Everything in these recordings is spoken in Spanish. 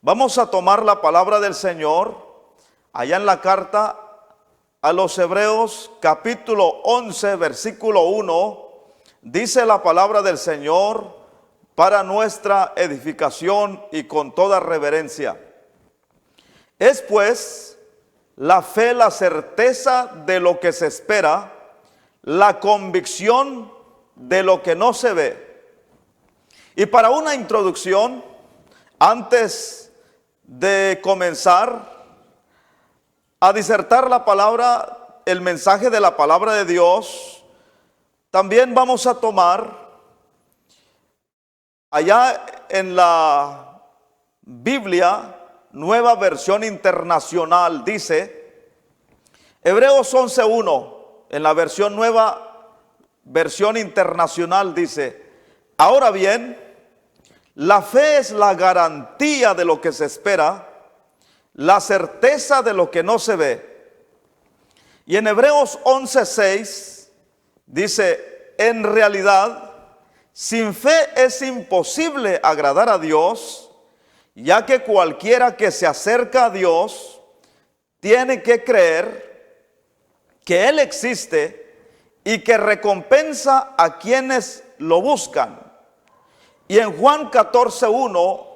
Vamos a tomar la palabra del Señor allá en la carta a los Hebreos, capítulo 11, versículo 1. Dice la palabra del Señor para nuestra edificación y con toda reverencia. Es pues la fe, la certeza de lo que se espera, la convicción de lo que no se ve. Y para una introducción, antes de comenzar a disertar la palabra, el mensaje de la palabra de Dios, también vamos a tomar allá en la Biblia, Nueva Versión Internacional, dice, Hebreos 11:1, en la versión Nueva Versión Internacional dice, ahora bien, la fe es la garantía de lo que se espera, la certeza de lo que no se ve. Y en Hebreos 11:6 dice, en realidad, sin fe es imposible agradar a Dios, ya que cualquiera que se acerca a Dios tiene que creer que Él existe y que recompensa a quienes lo buscan. Y en Juan 14:1,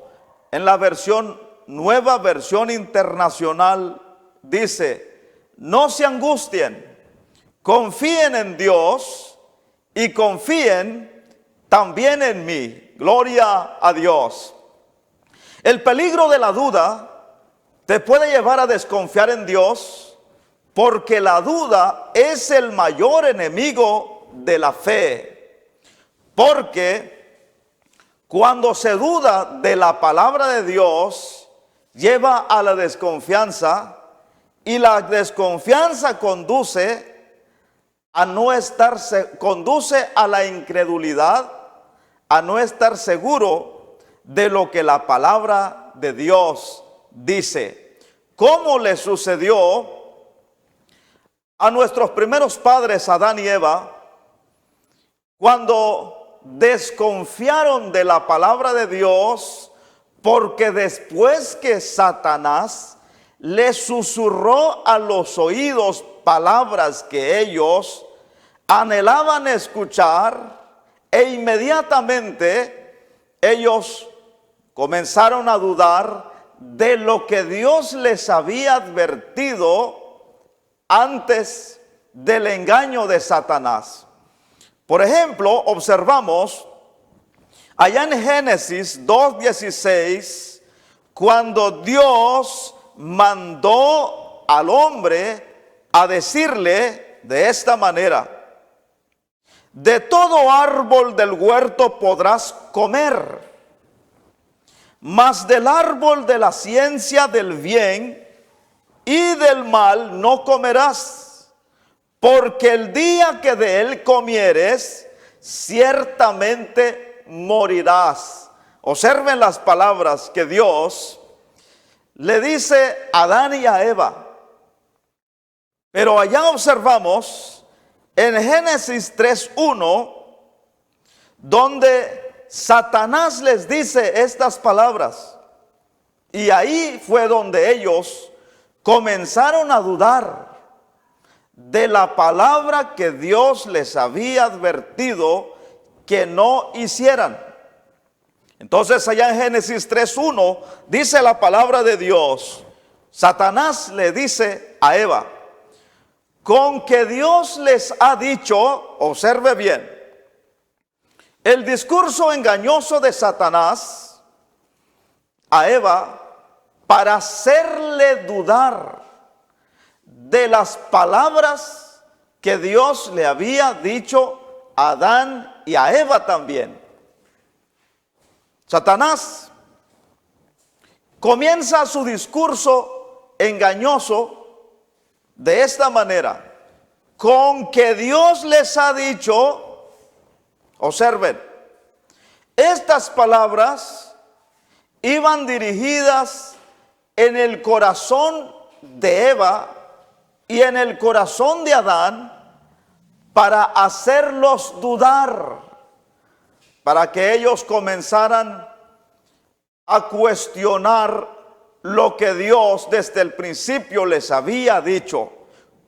en la versión Nueva Versión Internacional, dice, no se angustien, confíen en Dios y confíen también en mí. Gloria a Dios. El peligro de la duda te puede llevar a desconfiar en Dios, porque la duda es el mayor enemigo de la fe. Porque cuando se duda de la palabra de Dios, lleva a la desconfianza, y la desconfianza conduce a la incredulidad, a no estar seguro de lo que la palabra de Dios dice. ¿Cómo le sucedió a nuestros primeros padres, Adán y Eva, cuando desconfiaron de la palabra de Dios? Porque después que Satanás les susurró a los oídos palabras que ellos anhelaban escuchar, e inmediatamente ellos comenzaron a dudar de lo que Dios les había advertido antes del engaño de Satanás. Por ejemplo, observamos allá en Génesis 2:16, cuando Dios mandó al hombre a decirle de esta manera, de todo árbol del huerto podrás comer, mas del árbol de la ciencia del bien y del mal no comerás, porque el día que de él comieres, ciertamente morirás. Observen las palabras que Dios le dice a Adán y a Eva. Pero allá observamos en Génesis 3:1, donde Satanás les dice estas palabras. Y ahí fue donde ellos comenzaron a dudar de la palabra que Dios les había advertido que no hicieran. Entonces allá en Génesis 3:1 dice la palabra de Dios, Satanás le dice a Eva, con que Dios les ha dicho, observe bien, el discurso engañoso de Satanás a Eva para hacerle dudar de las palabras que Dios le había dicho a Adán y a Eva también. Satanás comienza su discurso engañoso de esta manera, con que Dios les ha dicho, observen, estas palabras iban dirigidas en el corazón de Eva y en el corazón de Adán para hacerlos dudar, para que ellos comenzaran a cuestionar lo que Dios desde el principio les había dicho.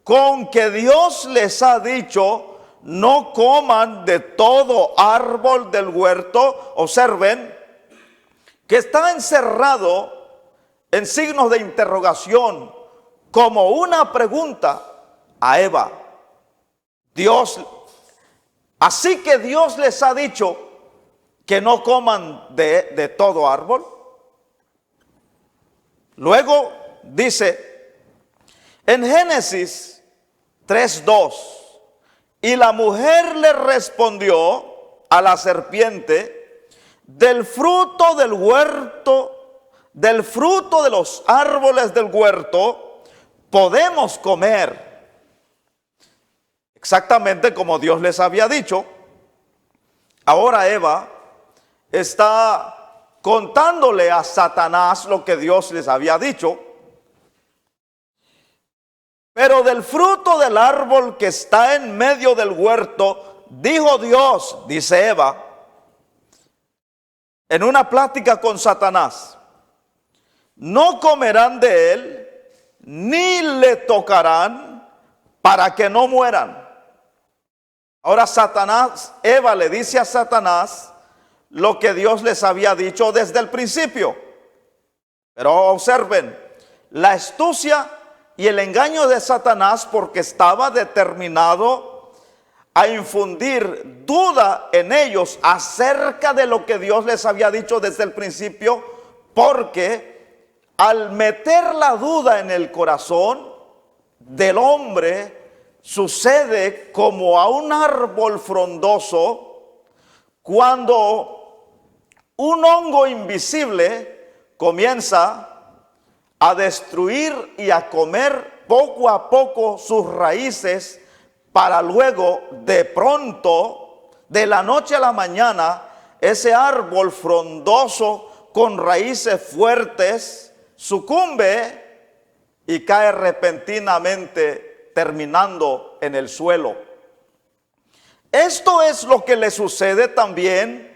Con que Dios les ha dicho, no coman de todo árbol del huerto. Observen que está encerrado en signos de interrogación, como una pregunta a Eva. Así que Dios les ha dicho que no coman de todo árbol. Luego dice en Génesis 3:2, y la mujer le respondió a la serpiente, del fruto del huerto, del fruto de los árboles del huerto, podemos comer. Exactamente como Dios les había dicho. Ahora Eva está contándole a Satanás lo que Dios les había dicho. Pero del fruto del árbol que está en medio del huerto, dijo Dios, dice Eva, en una plática con Satanás, no comerán de él, ni le tocarán, para que no mueran. Ahora Eva le dice a Satanás lo que Dios les había dicho desde el principio. Pero observen la astucia y el engaño de Satanás, porque estaba determinado a infundir duda en ellos acerca de lo que Dios les había dicho desde el principio, porque al meter la duda en el corazón del hombre, sucede como a un árbol frondoso, cuando un hongo invisible comienza a destruir y a comer poco a poco sus raíces, para luego de pronto, de la noche a la mañana, ese árbol frondoso con raíces fuertes sucumbe y cae repentinamente, terminando en el suelo. Esto es lo que le sucede también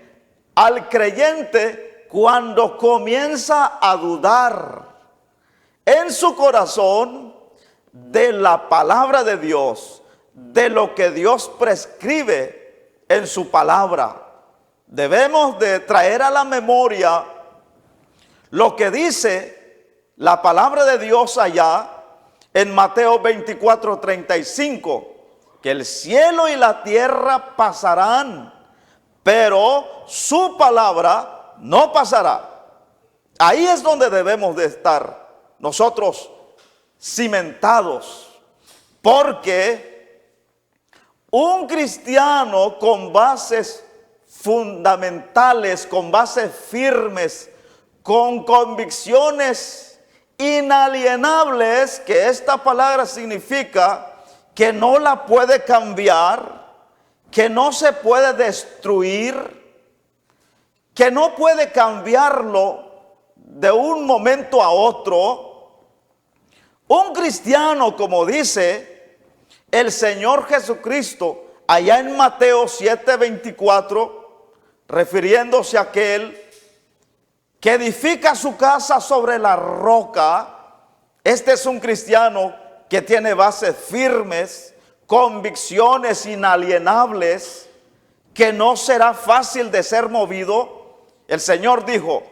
al creyente cuando comienza a dudar en su corazón de la palabra de Dios, de lo que Dios prescribe en su palabra. Debemos de traer a la memoria lo que dice la palabra de Dios allá en Mateo 24:35, que el cielo y la tierra pasarán, pero su palabra no pasará. Ahí es donde debemos de estar nosotros cimentados, porque un cristiano con bases fundamentales, con bases firmes, con convicciones inalienables, que esta palabra significa que no la puede cambiar, que no se puede destruir, que no puede cambiarlo de un momento a otro. Un cristiano, como dice el Señor Jesucristo allá en Mateo 7:24, refiriéndose a aquel que edifica su casa sobre la roca, este es un cristiano que tiene bases firmes, convicciones inalienables, que no será fácil de ser movido. El Señor dijo,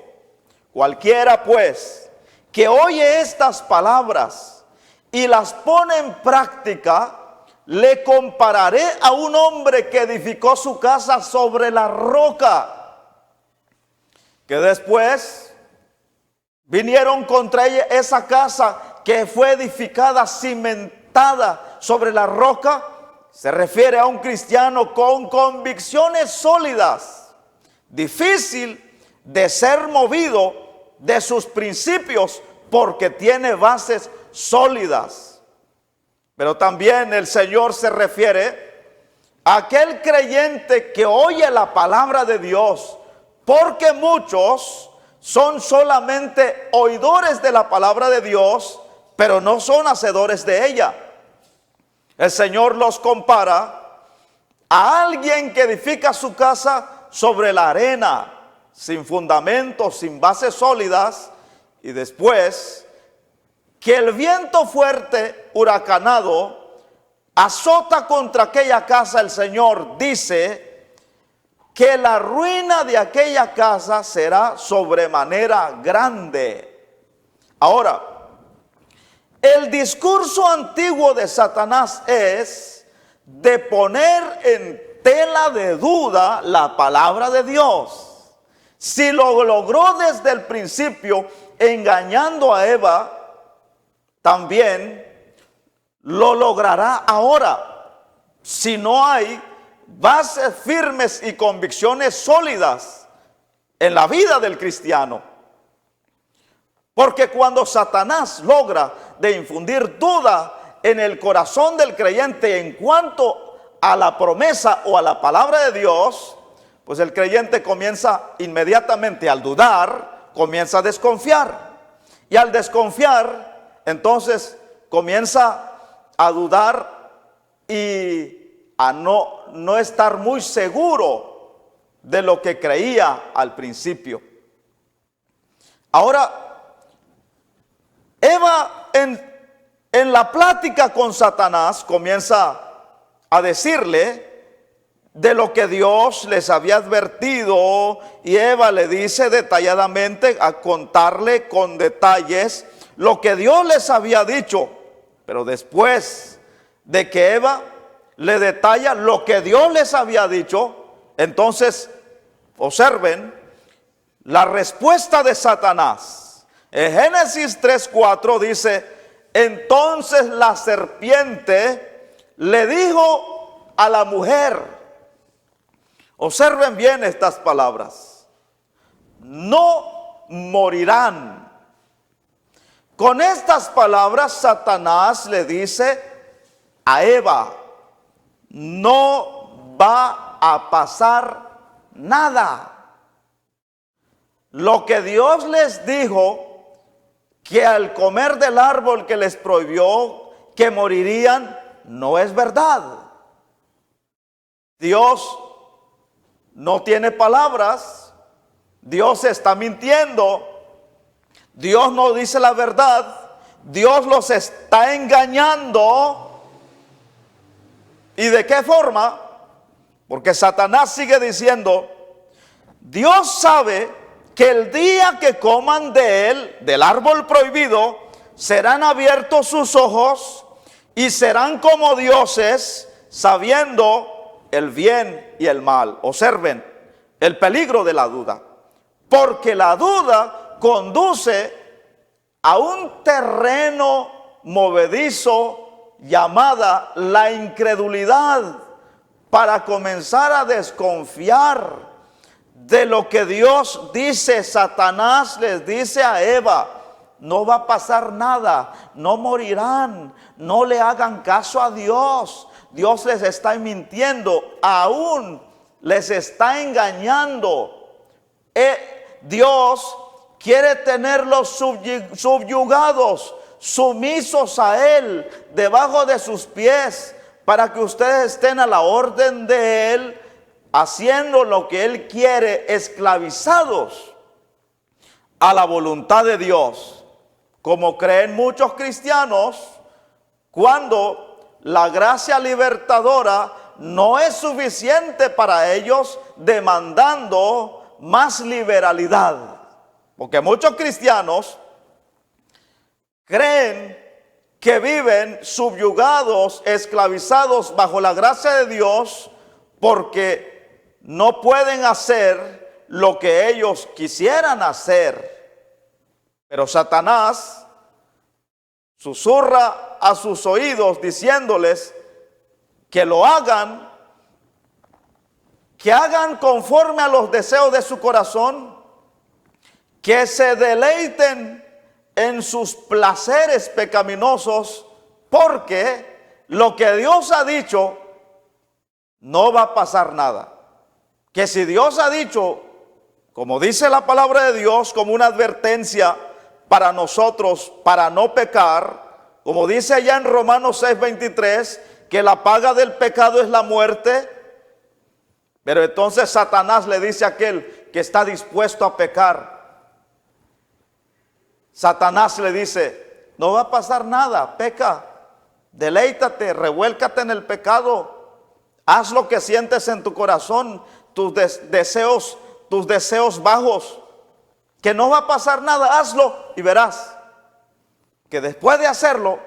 cualquiera pues que oye estas palabras y las pone en práctica, le compararé a un hombre que edificó su casa sobre la roca, que después vinieron contra ella, esa casa que fue edificada, cimentada sobre la roca. Se refiere a un cristiano con convicciones sólidas, difícil de ser movido de sus principios, porque tiene bases sólidas. Pero también el Señor se refiere a aquel creyente que oye la palabra de Dios, porque muchos son solamente oidores de la palabra de Dios, pero no son hacedores de ella. El Señor los compara a alguien que edifica su casa sobre la arena, sin fundamentos, sin bases sólidas, y después que el viento fuerte, huracanado, azota contra aquella casa, el Señor dice que la ruina de aquella casa será sobremanera grande. Ahora, el discurso antiguo de Satanás es de poner en tela de duda la palabra de Dios. Si lo logró desde el principio engañando a Eva, también lo logrará ahora. Si no hay bases firmes y convicciones sólidas en la vida del cristiano. Porque cuando Satanás logra de infundir duda en el corazón del creyente en cuanto a la promesa o a la palabra de Dios, pues el creyente comienza inmediatamente al dudar, comienza a desconfiar. Y al desconfiar, entonces comienza a dudar y a no estar muy seguro de lo que creía al principio. Ahora, Eva en la plática con Satanás comienza a decirle de lo que Dios les había advertido, y Eva le dice detalladamente, a contarle con detalles lo que Dios les había dicho. Pero después de que Eva le detalla lo que Dios les había dicho, entonces observen la respuesta de Satanás. En Génesis 3:4 dice: entonces la serpiente le dijo a la mujer, observen bien estas palabras, no morirán. Con estas palabras Satanás le dice a Eva, no va a pasar nada. Lo que Dios les dijo, que al comer del árbol que les prohibió que morirían, no es verdad. Dios no tiene palabras, Dios está mintiendo, Dios no dice la verdad, Dios los está engañando. ¿Y de qué forma? Porque Satanás sigue diciendo, Dios sabe que el día que coman de él, del árbol prohibido, serán abiertos sus ojos y serán como dioses, sabiendo el bien y el mal. Observen el peligro de la duda, porque la duda conduce a un terreno movedizo llamada la incredulidad, para comenzar a desconfiar de lo que Dios dice. Satanás les dice a Eva, no va a pasar nada, no morirán, no le hagan caso a Dios. Dios les está mintiendo, aún les está engañando. Dios quiere tenerlos subyugados, sumisos a Él, debajo de sus pies, para que ustedes estén a la orden de Él, haciendo lo que Él quiere, esclavizados a la voluntad de Dios, como creen muchos cristianos, cuando la gracia libertadora no es suficiente para ellos, demandando más liberalidad. Porque muchos cristianos creen que viven subyugados, esclavizados bajo la gracia de Dios, porque no pueden hacer lo que ellos quisieran hacer. Pero Satanás susurra a sus oídos diciéndoles que lo hagan, que hagan conforme a los deseos de su corazón, que se deleiten en sus placeres pecaminosos, porque lo que Dios ha dicho no va a pasar nada. Que si Dios ha dicho, como dice la palabra de Dios, como una advertencia para nosotros, para no pecar, como dice allá en Romanos 6:23, que la paga del pecado es la muerte. Pero entonces Satanás le dice a aquel que está dispuesto a pecar, Satanás le dice, no va a pasar nada, peca, deleítate, revuélcate en el pecado, haz lo que sientes en tu corazón, tus deseos bajos, que no va a pasar nada, hazlo y verás que después de hacerlo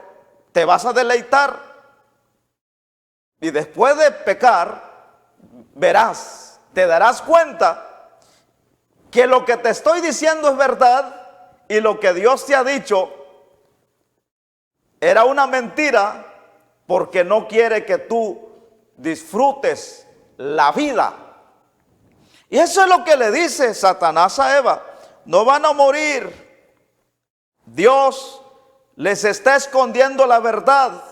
te vas a deleitar y después de pecar verás, te darás cuenta que lo que te estoy diciendo es verdad y lo que Dios te ha dicho era una mentira porque no quiere que tú disfrutes la vida. Y eso es lo que le dice Satanás a Eva. No van a morir. Dios les está escondiendo la verdad,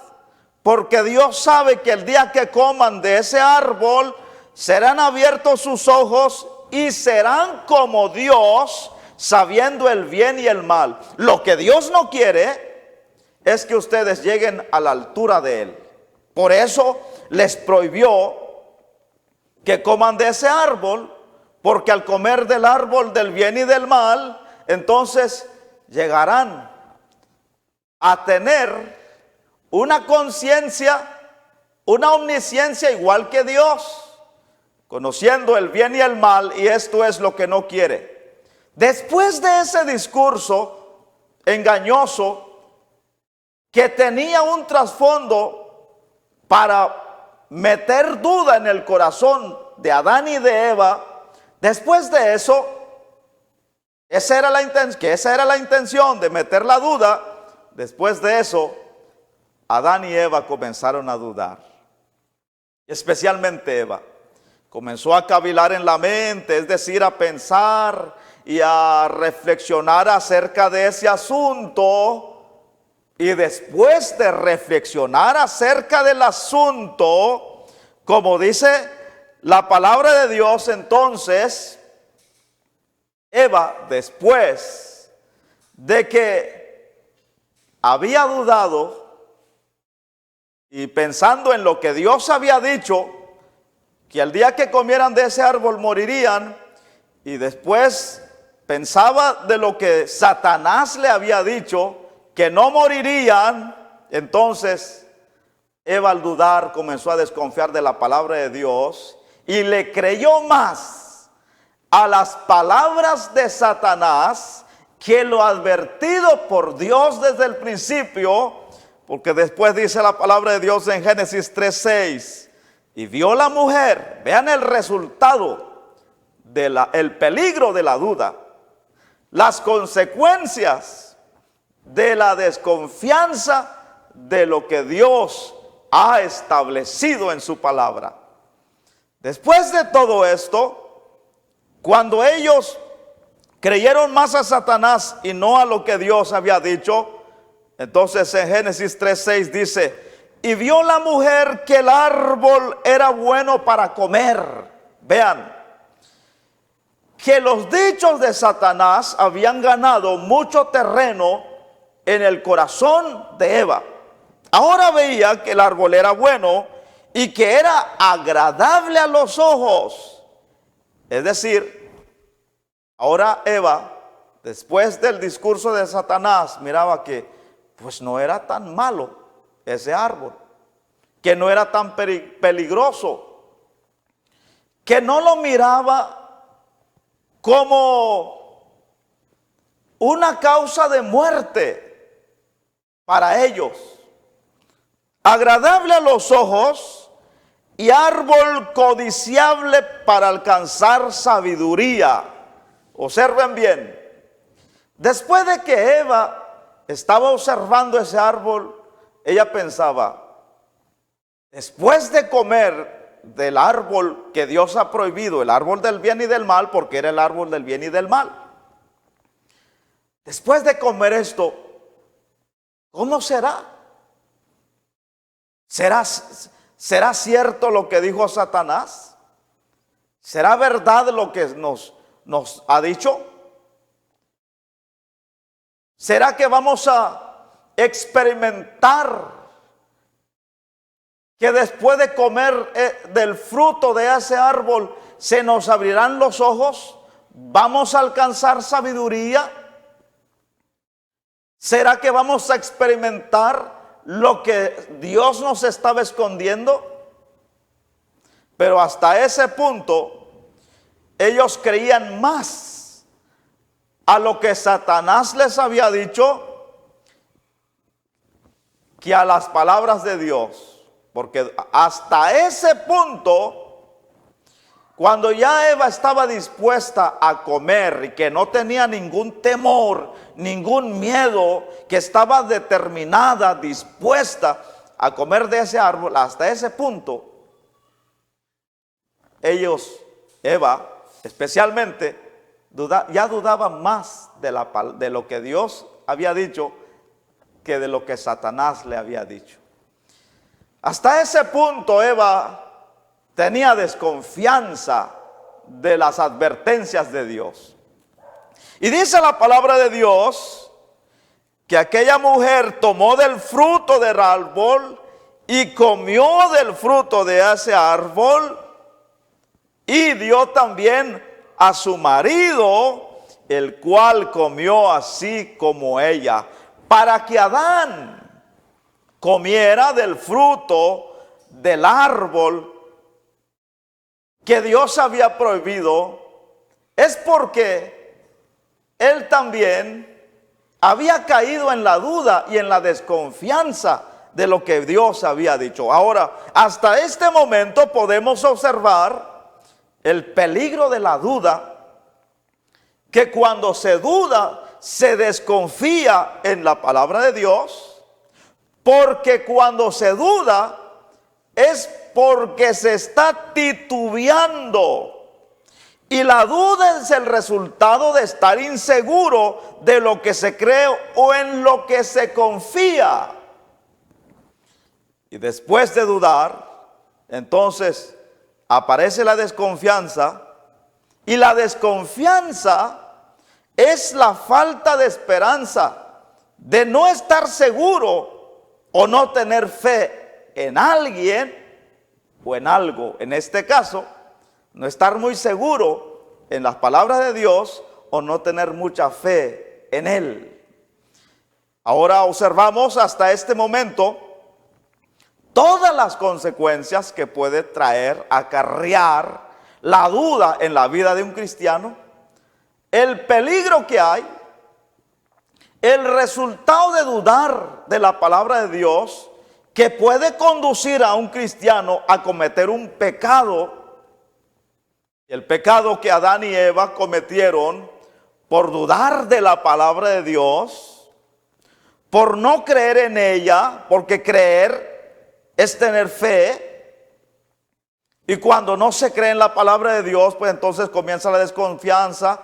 porque Dios sabe que el día que coman de ese árbol serán abiertos sus ojos y serán como Dios, sabiendo el bien y el mal. Lo que Dios no quiere es que ustedes lleguen a la altura de Él. Por eso les prohibió que coman de ese árbol, porque al comer del árbol del bien y del mal, entonces llegarán a tener una conciencia, una omnisciencia igual que Dios, conociendo el bien y el mal, y esto es lo que no quiere. Después de ese discurso engañoso que tenía un trasfondo para meter duda en el corazón de Adán y de Eva, después de eso, esa era la intención de meter la duda. Después de eso, Adán y Eva comenzaron a dudar. Especialmente Eva. Comenzó a cavilar en la mente, es decir, a pensar y a reflexionar acerca de ese asunto. Y después de reflexionar acerca del asunto, como dice la palabra de Dios, entonces Eva, después de que había dudado y pensando en lo que Dios había dicho, que el día que comieran de ese árbol morirían, y después pensaba de lo que Satanás le había dicho, que no morirían, entonces Eva al dudar comenzó a desconfiar de la palabra de Dios y le creyó más a las palabras de Satanás que lo advertido por Dios desde el principio, porque después dice la palabra de Dios en Génesis 3:6, y vio la mujer, vean el resultado el peligro de la duda, las consecuencias de la desconfianza de lo que Dios ha establecido en su palabra. Después de todo esto, cuando ellos creyeron más a Satanás y no a lo que Dios había dicho, entonces en Génesis 3:6 dice, y vio la mujer que el árbol era bueno para comer. Vean, que los dichos de Satanás habían ganado mucho terreno en el corazón de Eva. Ahora veía que el árbol era bueno y que era agradable a los ojos. Es decir, ahora Eva, después del discurso de Satanás, miraba que pues no era tan malo ese árbol, que no era tan peligroso, que no lo miraba como una causa de muerte para ellos. Agradable a los ojos y árbol codiciable para alcanzar sabiduría. Observen bien, después de que Eva estaba observando ese árbol, ella pensaba, después de comer del árbol que Dios ha prohibido, el árbol del bien y del mal, porque era el árbol del bien y del mal, después de comer esto, ¿cómo será? ¿Será cierto lo que dijo Satanás? ¿Será verdad lo que nos ha dicho? ¿Será que vamos a experimentar que después de comer del fruto de ese árbol se nos abrirán los ojos? ¿Vamos a alcanzar sabiduría? ¿Será que vamos a experimentar lo que Dios nos estaba escondiendo? Pero hasta ese punto, ellos creían más a lo que Satanás les había dicho que a las palabras de Dios. Porque hasta ese punto, cuando ya Eva estaba dispuesta a comer y que no tenía ningún temor, ningún miedo, que estaba determinada, dispuesta a comer de ese árbol, hasta ese punto, ellos, Eva especialmente, ya dudaban más de lo que Dios había dicho que de lo que Satanás le había dicho. Hasta ese punto Eva tenía desconfianza de las advertencias de Dios. Y dice la palabra de Dios que aquella mujer tomó del fruto del árbol y comió del fruto de ese árbol y dio también a su marido, el cual comió así como ella, para que Adán comiera del fruto del árbol que Dios había prohibido. Es porque él también había caído en la duda y en la desconfianza de lo que Dios había dicho. Ahora, hasta este momento podemos observar el peligro de la duda, que cuando se duda, se desconfía en la palabra de Dios, porque cuando se duda, es porque se está titubeando. Y la duda es el resultado de estar inseguro de lo que se cree o en lo que se confía. Y después de dudar, entonces aparece la desconfianza, y la desconfianza es la falta de esperanza, de no estar seguro o no tener fe en alguien o en algo. En este caso, no estar muy seguro en las palabras de Dios o no tener mucha fe en Él. Ahora observamos hasta este momento todas las consecuencias que puede traer, acarrear la duda en la vida de un cristiano, el peligro que hay, el resultado de dudar de la palabra de Dios, que puede conducir a un cristiano a cometer un pecado, el pecado que Adán y Eva cometieron por dudar de la palabra de Dios, por no creer en ella, porque creer es tener fe. Y cuando no se cree en la palabra de Dios, pues entonces comienza la desconfianza,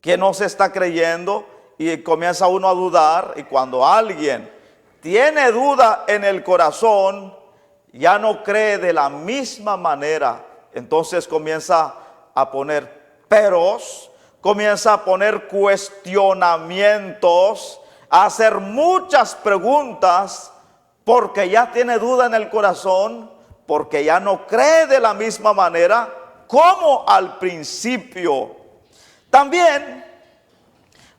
que no se está creyendo, y comienza uno a dudar. Y cuando alguien tiene duda en el corazón, ya no cree de la misma manera, entonces comienza a poner peros, comienza a poner cuestionamientos, a hacer muchas preguntas, porque ya tiene duda en el corazón, porque ya no cree de la misma manera como al principio. También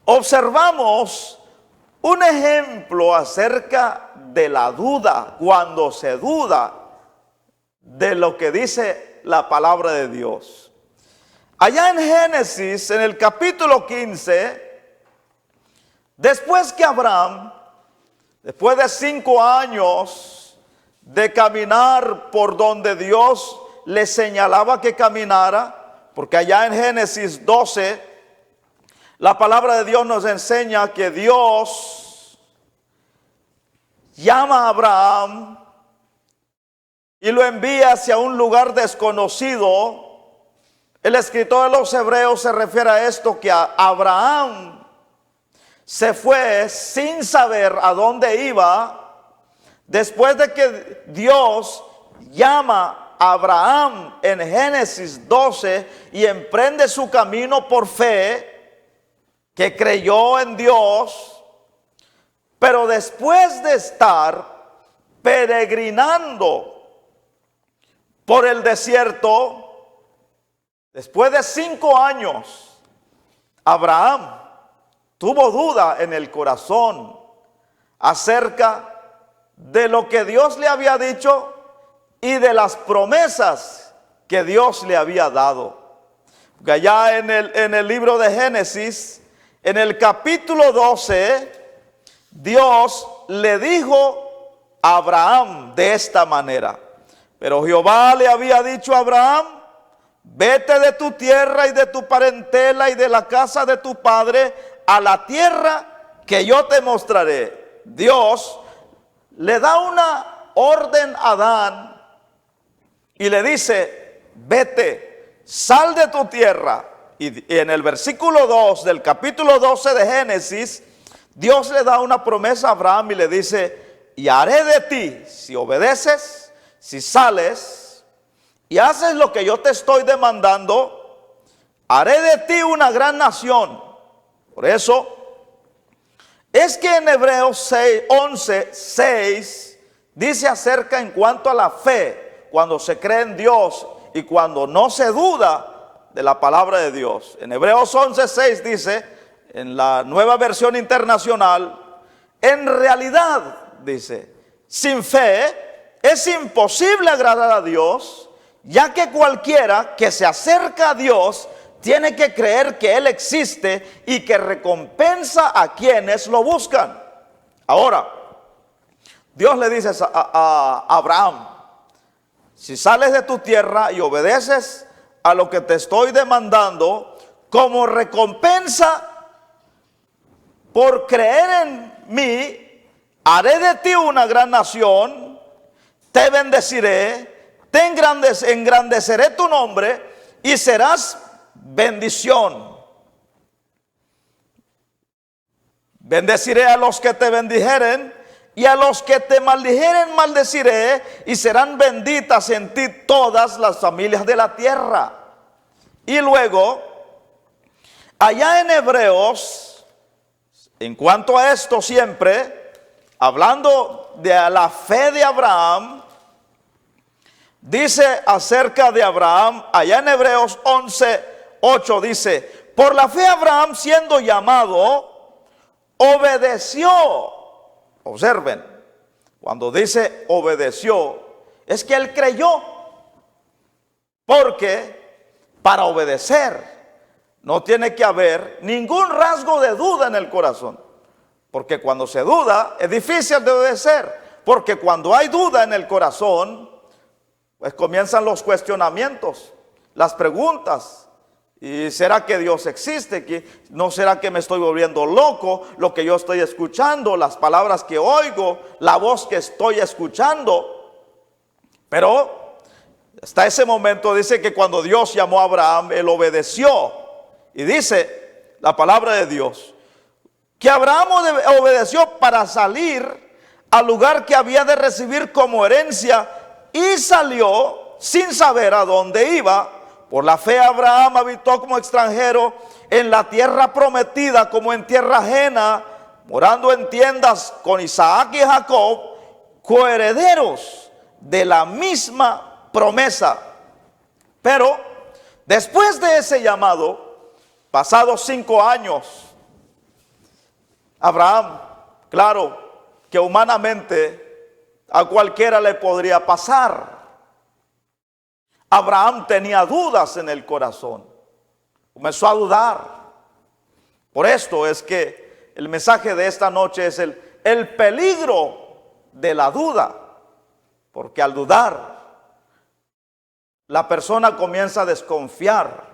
observamos un ejemplo acerca de la duda, cuando se duda de lo que dice la palabra de Dios. Allá en Génesis, en el capítulo 15, después que Abraham, después de 5 años de caminar por donde Dios le señalaba que caminara, porque allá en Génesis 12, la palabra de Dios nos enseña que Dios llama a Abraham y lo envía hacia un lugar desconocido. El escritor de los Hebreos se refiere a esto, que Abraham se fue sin saber a dónde iba. Después de que Dios llama a Abraham en Génesis 12 y emprende su camino por fe, que creyó en Dios, pero después de estar peregrinando por el desierto, después de 5 años, Abraham tuvo duda en el corazón acerca de lo que Dios le había dicho y de las promesas que Dios le había dado. Porque allá en el libro de Génesis, en el capítulo 12, Dios le dijo a Abraham de esta manera: pero Jehová le había dicho a Abraham: vete de tu tierra y de tu parentela y de la casa de tu padre a la tierra que yo te mostraré. Dios le da una orden a Adán y le dice: vete, sal de tu tierra. Y en el versículo 2 del capítulo 12 de Génesis, Dios le da una promesa a Abraham y le dice: y haré de ti, si obedeces, si sales y haces lo que yo te estoy demandando, haré de ti una gran nación. Por eso es que en Hebreos 11:6 dice acerca en cuanto a la fe, cuando se cree en Dios y cuando no se duda de la palabra de Dios. En Hebreos 11:6 dice, en la Nueva Versión Internacional: en realidad, dice, sin fe es imposible agradar a Dios, ya que cualquiera que se acerca a Dios tiene que creer que Él existe y que recompensa a quienes lo buscan. Ahora, Dios le dice a Abraham: si sales de tu tierra y obedeces a lo que te estoy demandando, como recompensa por creer en mí, haré de ti una gran nación, te bendeciré, engrandeceré tu nombre y serás bendición. Bendeciré a los que te bendijeren y a los que te maldijeren maldeciré, y serán benditas en ti todas las familias de la tierra. Y luego, allá en Hebreos, en cuanto a esto siempre, hablando de la fe de Abraham, dice acerca de Abraham, allá en Hebreos 11:8 dice: por la fe Abraham, siendo llamado, obedeció. Observen, cuando dice obedeció, es que él creyó, porque para obedecer no tiene que haber ningún rasgo de duda en el corazón, porque cuando se duda es difícil de obedecer, porque cuando hay duda en el corazón, pues comienzan los cuestionamientos, las preguntas. ¿Y será que Dios existe? ¿No será que me estoy volviendo loco? Lo que yo estoy escuchando, las palabras que oigo, la voz que estoy escuchando. Pero hasta ese momento dice que cuando Dios llamó a Abraham, él obedeció. Y dice la palabra de Dios que Abraham obedeció para salir al lugar que había de recibir como herencia, y salió sin saber a dónde iba. Por la fe Abraham habitó como extranjero en la tierra prometida, como en tierra ajena, morando en tiendas con Isaac y Jacob, coherederos de la misma promesa. Pero después de ese llamado, pasados 5 años, Abraham, claro que humanamente a cualquiera le podría pasar, Abraham tenía dudas en el corazón, comenzó a dudar. Por esto es que el mensaje de esta noche es el peligro de la duda, porque al dudar, la persona comienza a desconfiar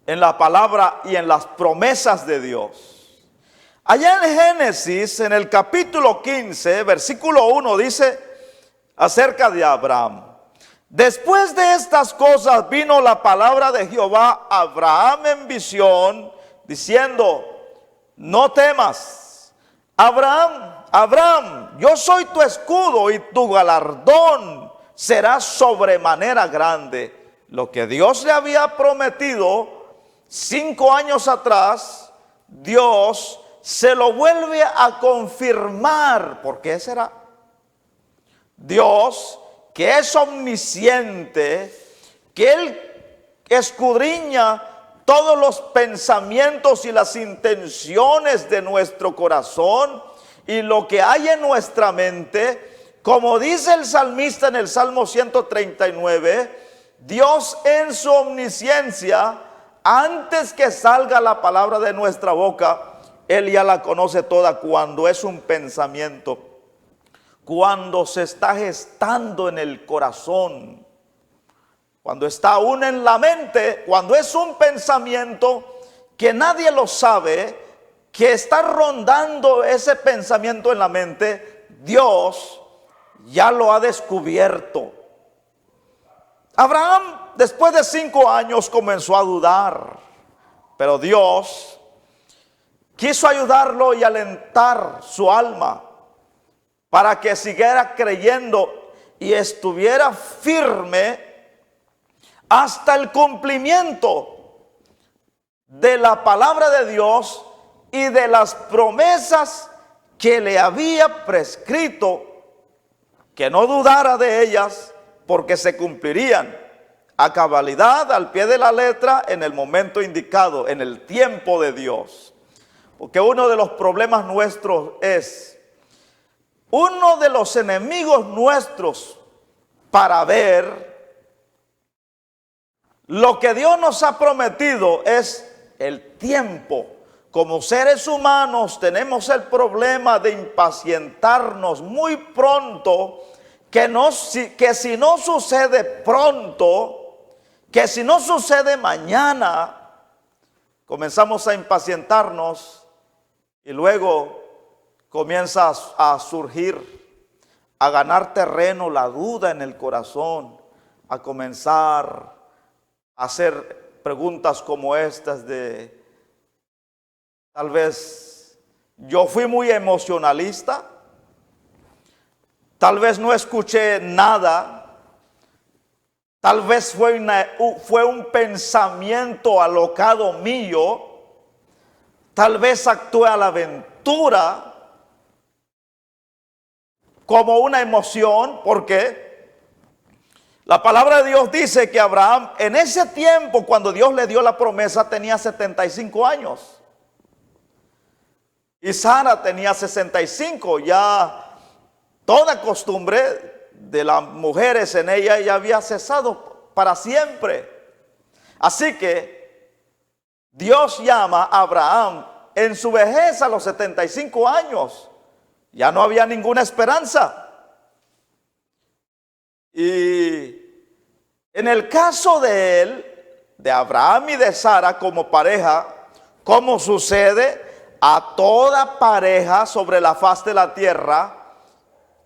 en la palabra y en las promesas de Dios. Allá en Génesis, en el capítulo 15, versículo 1, dice acerca de Abraham: después de estas cosas vino la palabra de Jehová a Abraham en visión, diciendo: no temas, Abraham, Abraham, yo soy tu escudo y tu galardón será sobremanera grande. Lo que Dios le había prometido 5 años atrás, Dios se lo vuelve a confirmar. ¿Por qué será? Dios, que es omnisciente, que Él escudriña todos los pensamientos y las intenciones de nuestro corazón y lo que hay en nuestra mente. Como dice el salmista en el Salmo 139, Dios en su omnisciencia, antes que salga la palabra de nuestra boca, Él ya la conoce toda. Cuando es un pensamiento, cuando se está gestando en el corazón, cuando está aún en la mente, cuando es un pensamiento que nadie lo sabe, que está rondando ese pensamiento en la mente, Dios ya lo ha descubierto. Abraham, después de 5 años, comenzó a dudar, pero Dios quiso ayudarlo y alentar su alma para que siguiera creyendo y estuviera firme hasta el cumplimiento de la palabra de Dios y de las promesas que le había prescrito, que no dudara de ellas, porque se cumplirían a cabalidad, al pie de la letra, en el momento indicado, en el tiempo de Dios. Porque uno de los problemas nuestros es, uno de los enemigos nuestros para ver lo que Dios nos ha prometido es el tiempo. Como seres humanos tenemos el problema de impacientarnos muy pronto, que si no sucede pronto, que si no sucede mañana, comenzamos a impacientarnos y luego comienza a surgir, a ganar terreno la duda en el corazón, a comenzar a hacer preguntas como estas de, tal vez yo fui muy emocionalista, tal vez no escuché nada, tal vez fue un pensamiento alocado mío, tal vez actué a la aventura como una emoción, porque la palabra de Dios dice que Abraham en ese tiempo, cuando Dios le dio la promesa, tenía 75 años. Y Sara tenía 65, ya toda costumbre de las mujeres en ella ya había cesado para siempre. Así que Dios llama a Abraham en su vejez a los 75 años. Ya no había ninguna esperanza. Y en el caso de él, de Abraham y de Sara como pareja, como sucede a toda pareja sobre la faz de la tierra,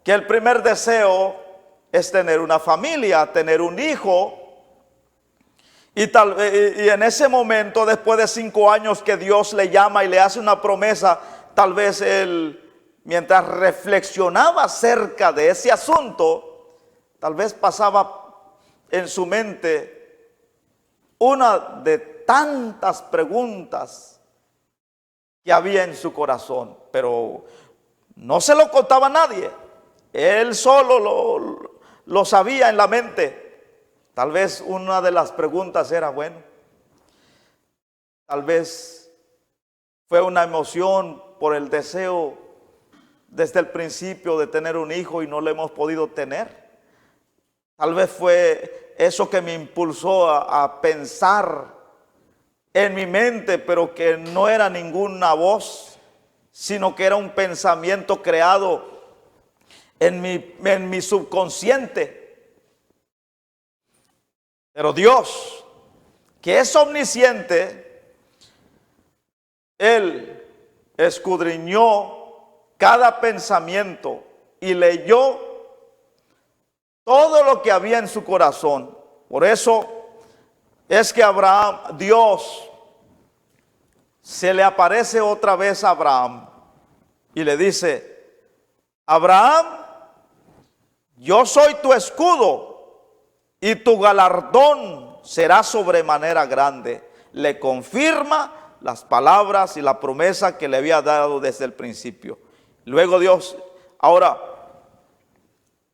que el primer deseo es tener una familia, tener un hijo. Y en ese momento, después de 5 años que Dios le llama y le hace una promesa, tal vez él, mientras reflexionaba acerca de ese asunto, tal vez pasaba en su mente una de tantas preguntas que había en su corazón, pero no se lo contaba a nadie. Él solo lo sabía en la mente. Tal vez una de las preguntas era, bueno, tal vez fue una emoción por el deseo desde el principio de tener un hijo y no lo hemos podido tener. Tal vez fue eso que me impulsó a pensar en mi mente, pero que no era ninguna voz, sino que era un pensamiento creado en mi subconsciente. Pero Dios, que es omnisciente, Él escudriñó cada pensamiento y leyó todo lo que había en su corazón. Por eso es que Abraham, Dios, se le aparece otra vez a Abraham y le dice: Abraham, yo soy tu escudo y tu galardón será sobremanera grande. Le confirma las palabras y la promesa que le había dado desde el principio. Luego Dios, ahora,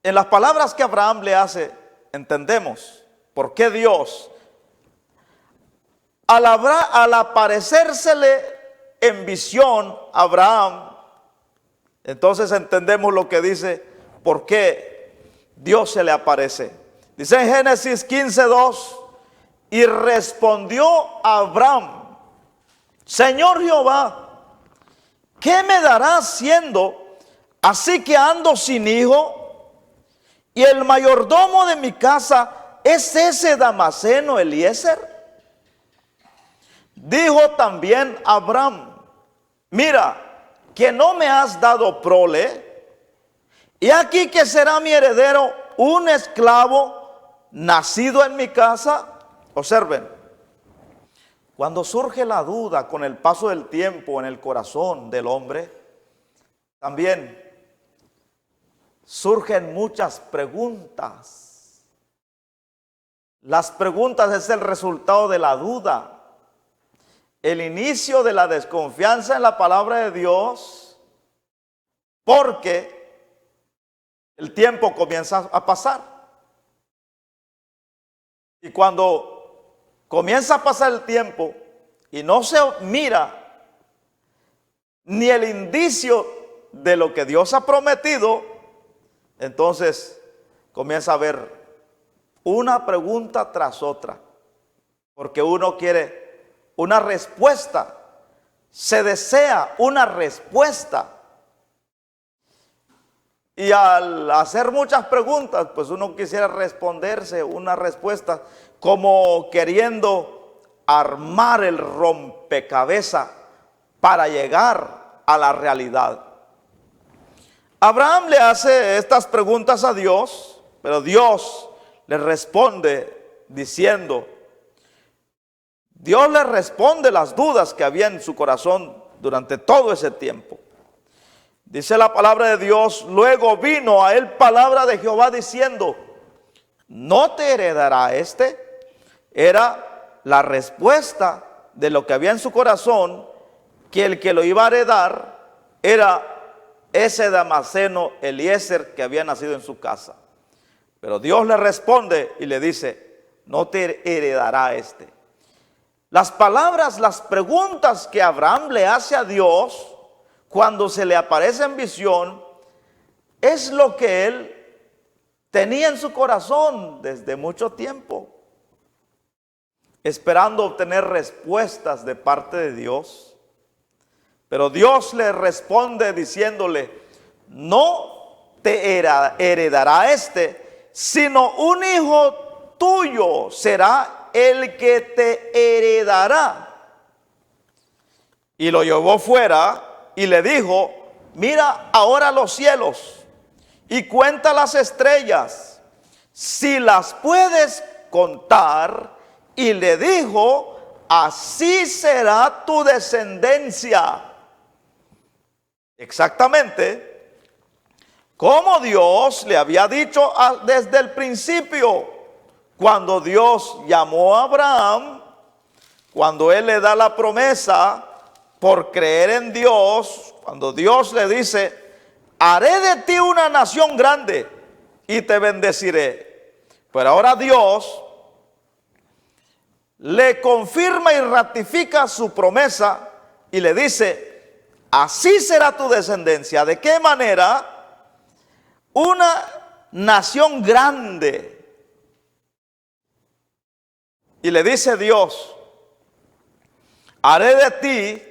en las palabras que Abraham le hace, entendemos por qué Dios al aparecérsele en visión a Abraham, entonces entendemos lo que dice, por qué Dios se le aparece. Dice en Génesis 15:2, y respondió Abraham: Señor Jehová, ¿qué me darás siendo así que ando sin hijo? Y el mayordomo de mi casa es ese Damaseno Eliezer. Dijo también Abraham: mira, que no me has dado prole, y aquí que será mi heredero un esclavo nacido en mi casa. Observen, cuando surge la duda con el paso del tiempo en el corazón del hombre, también surgen muchas preguntas. Las preguntas es el resultado de la duda, el inicio de la desconfianza en la palabra de Dios, porque el tiempo comienza a pasar. Y cuando comienza a pasar el tiempo y no se mira ni el indicio de lo que Dios ha prometido, entonces comienza a haber una pregunta tras otra, porque uno quiere una respuesta, se desea una respuesta. Y al hacer muchas preguntas, pues uno quisiera responderse una respuesta como queriendo armar el rompecabezas para llegar a la realidad. Abraham le hace estas preguntas a Dios, pero Dios le responde diciendo, Dios le responde las dudas que había en su corazón durante todo ese tiempo. Dice la palabra de Dios: luego vino a él palabra de Jehová diciendo, ¿no te heredará este? Era la respuesta de lo que había en su corazón, que el que lo iba a heredar era ese Damaseno Eliezer que había nacido en su casa. Pero Dios le responde y le dice, no te heredará este. Las palabras, las preguntas que Abraham le hace a Dios cuando se le aparece en visión, es lo que él tenía en su corazón desde mucho tiempo, esperando obtener respuestas de parte de Dios. Pero Dios le responde diciéndole, no te heredará este, sino un hijo tuyo será el que te heredará. Y lo llevó fuera y le dijo, mira ahora los cielos y cuenta las estrellas, si las puedes contar. Y le dijo, así será tu descendencia. Exactamente como Dios le había dicho desde el principio, cuando Dios llamó a Abraham, cuando él le da la promesa por creer en Dios, cuando Dios le dice, haré de ti una nación grande y te bendeciré. Pero ahora Dios le confirma y ratifica su promesa y le dice, así será tu descendencia. ¿De qué manera? Una nación grande. Y le dice Dios, haré de ti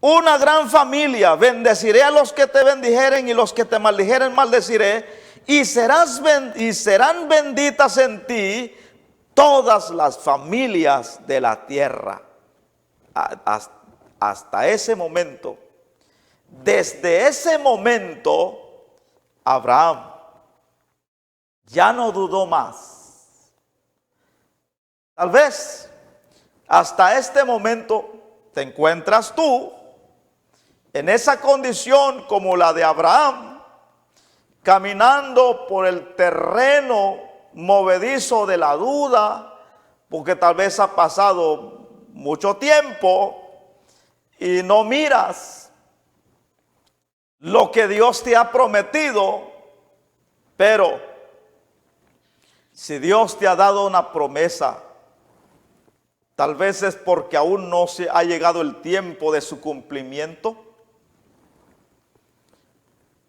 una gran familia, bendeciré a los que te bendijeren y los que te maldijeren maldeciré, y serán benditas en ti todas las familias de la tierra. Hasta ese momento, desde ese momento, Abraham ya no dudó más. Tal vez hasta este momento te encuentras tú en esa condición como la de Abraham, caminando por el terreno movedizo de la duda, porque tal vez ha pasado mucho tiempo y no miras lo que Dios te ha prometido. Pero si Dios te ha dado una promesa, Tal vez es porque aún no se ha llegado el tiempo de su cumplimiento.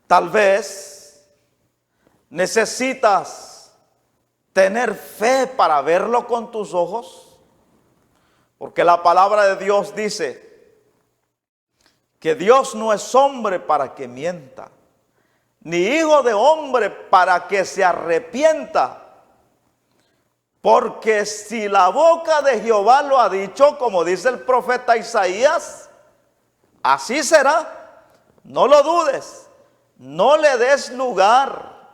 Tal vez necesitas tener fe para verlo con tus ojos, porque la palabra de Dios dice que Dios no es hombre para que mienta, ni hijo de hombre para que se arrepienta. Porque si la boca de Jehová lo ha dicho, como dice el profeta Isaías, así será. No lo dudes, no le des lugar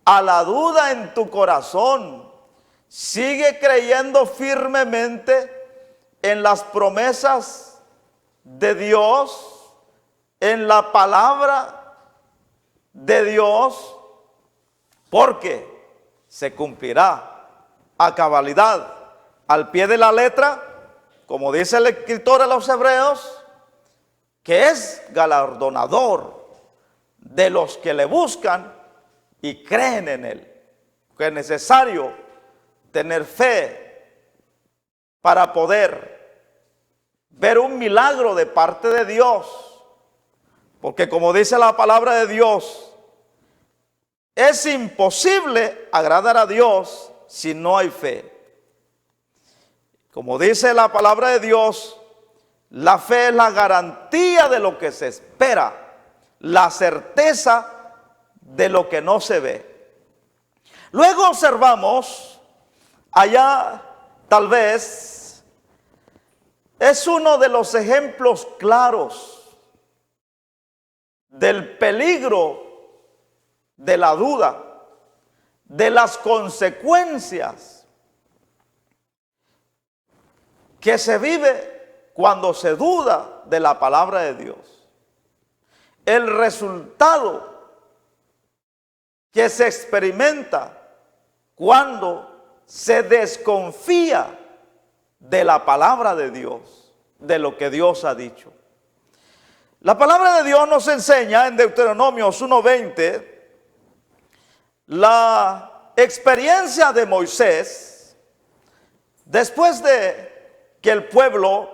a la duda en tu corazón. Sigue creyendo firmemente en las promesas de Dios, en la palabra de Dios, porque se cumplirá a cabalidad, al pie de la letra, como dice el escritor de los Hebreos, que es galardonador de los que le buscan y creen en él. Que es necesario tener fe para poder ver un milagro de parte de Dios, porque como dice la palabra de Dios, es imposible agradar a Dios si no hay fe. Como dice la palabra de Dios, la fe es la garantía de lo que se espera, la certeza de lo que no se ve. Luego observamos allá, tal vez, es uno de los ejemplos claros del peligro de la duda, de las consecuencias que se vive cuando se duda de la palabra de Dios. El resultado que se experimenta cuando se desconfía de la palabra de Dios, de lo que Dios ha dicho. La palabra de Dios nos enseña en Deuteronomio 1:20 la experiencia de Moisés después de que el pueblo,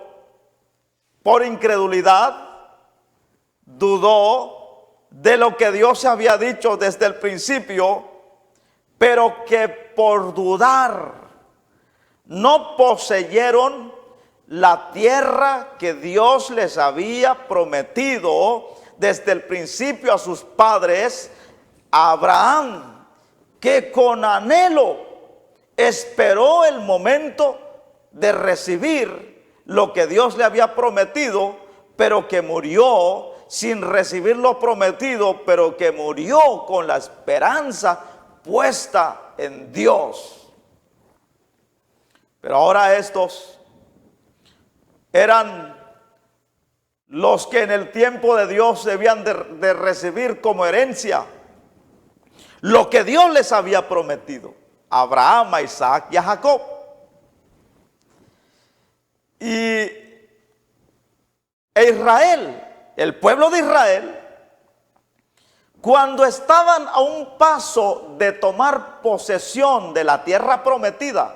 por incredulidad, dudó de lo que Dios había dicho desde el principio, pero que por dudar no poseyeron la tierra que Dios les había prometido desde el principio a sus padres, a Abraham, que con anhelo esperó el momento de recibir lo que Dios le había prometido, pero que murió sin recibir lo prometido, pero que murió con la esperanza puesta en Dios. Pero ahora estos eran los que en el tiempo de Dios debían de recibir como herencia lo que Dios les había prometido a Abraham, a Isaac y a Jacob. Y Israel, el pueblo de Israel, cuando estaban a un paso de tomar posesión de la tierra prometida,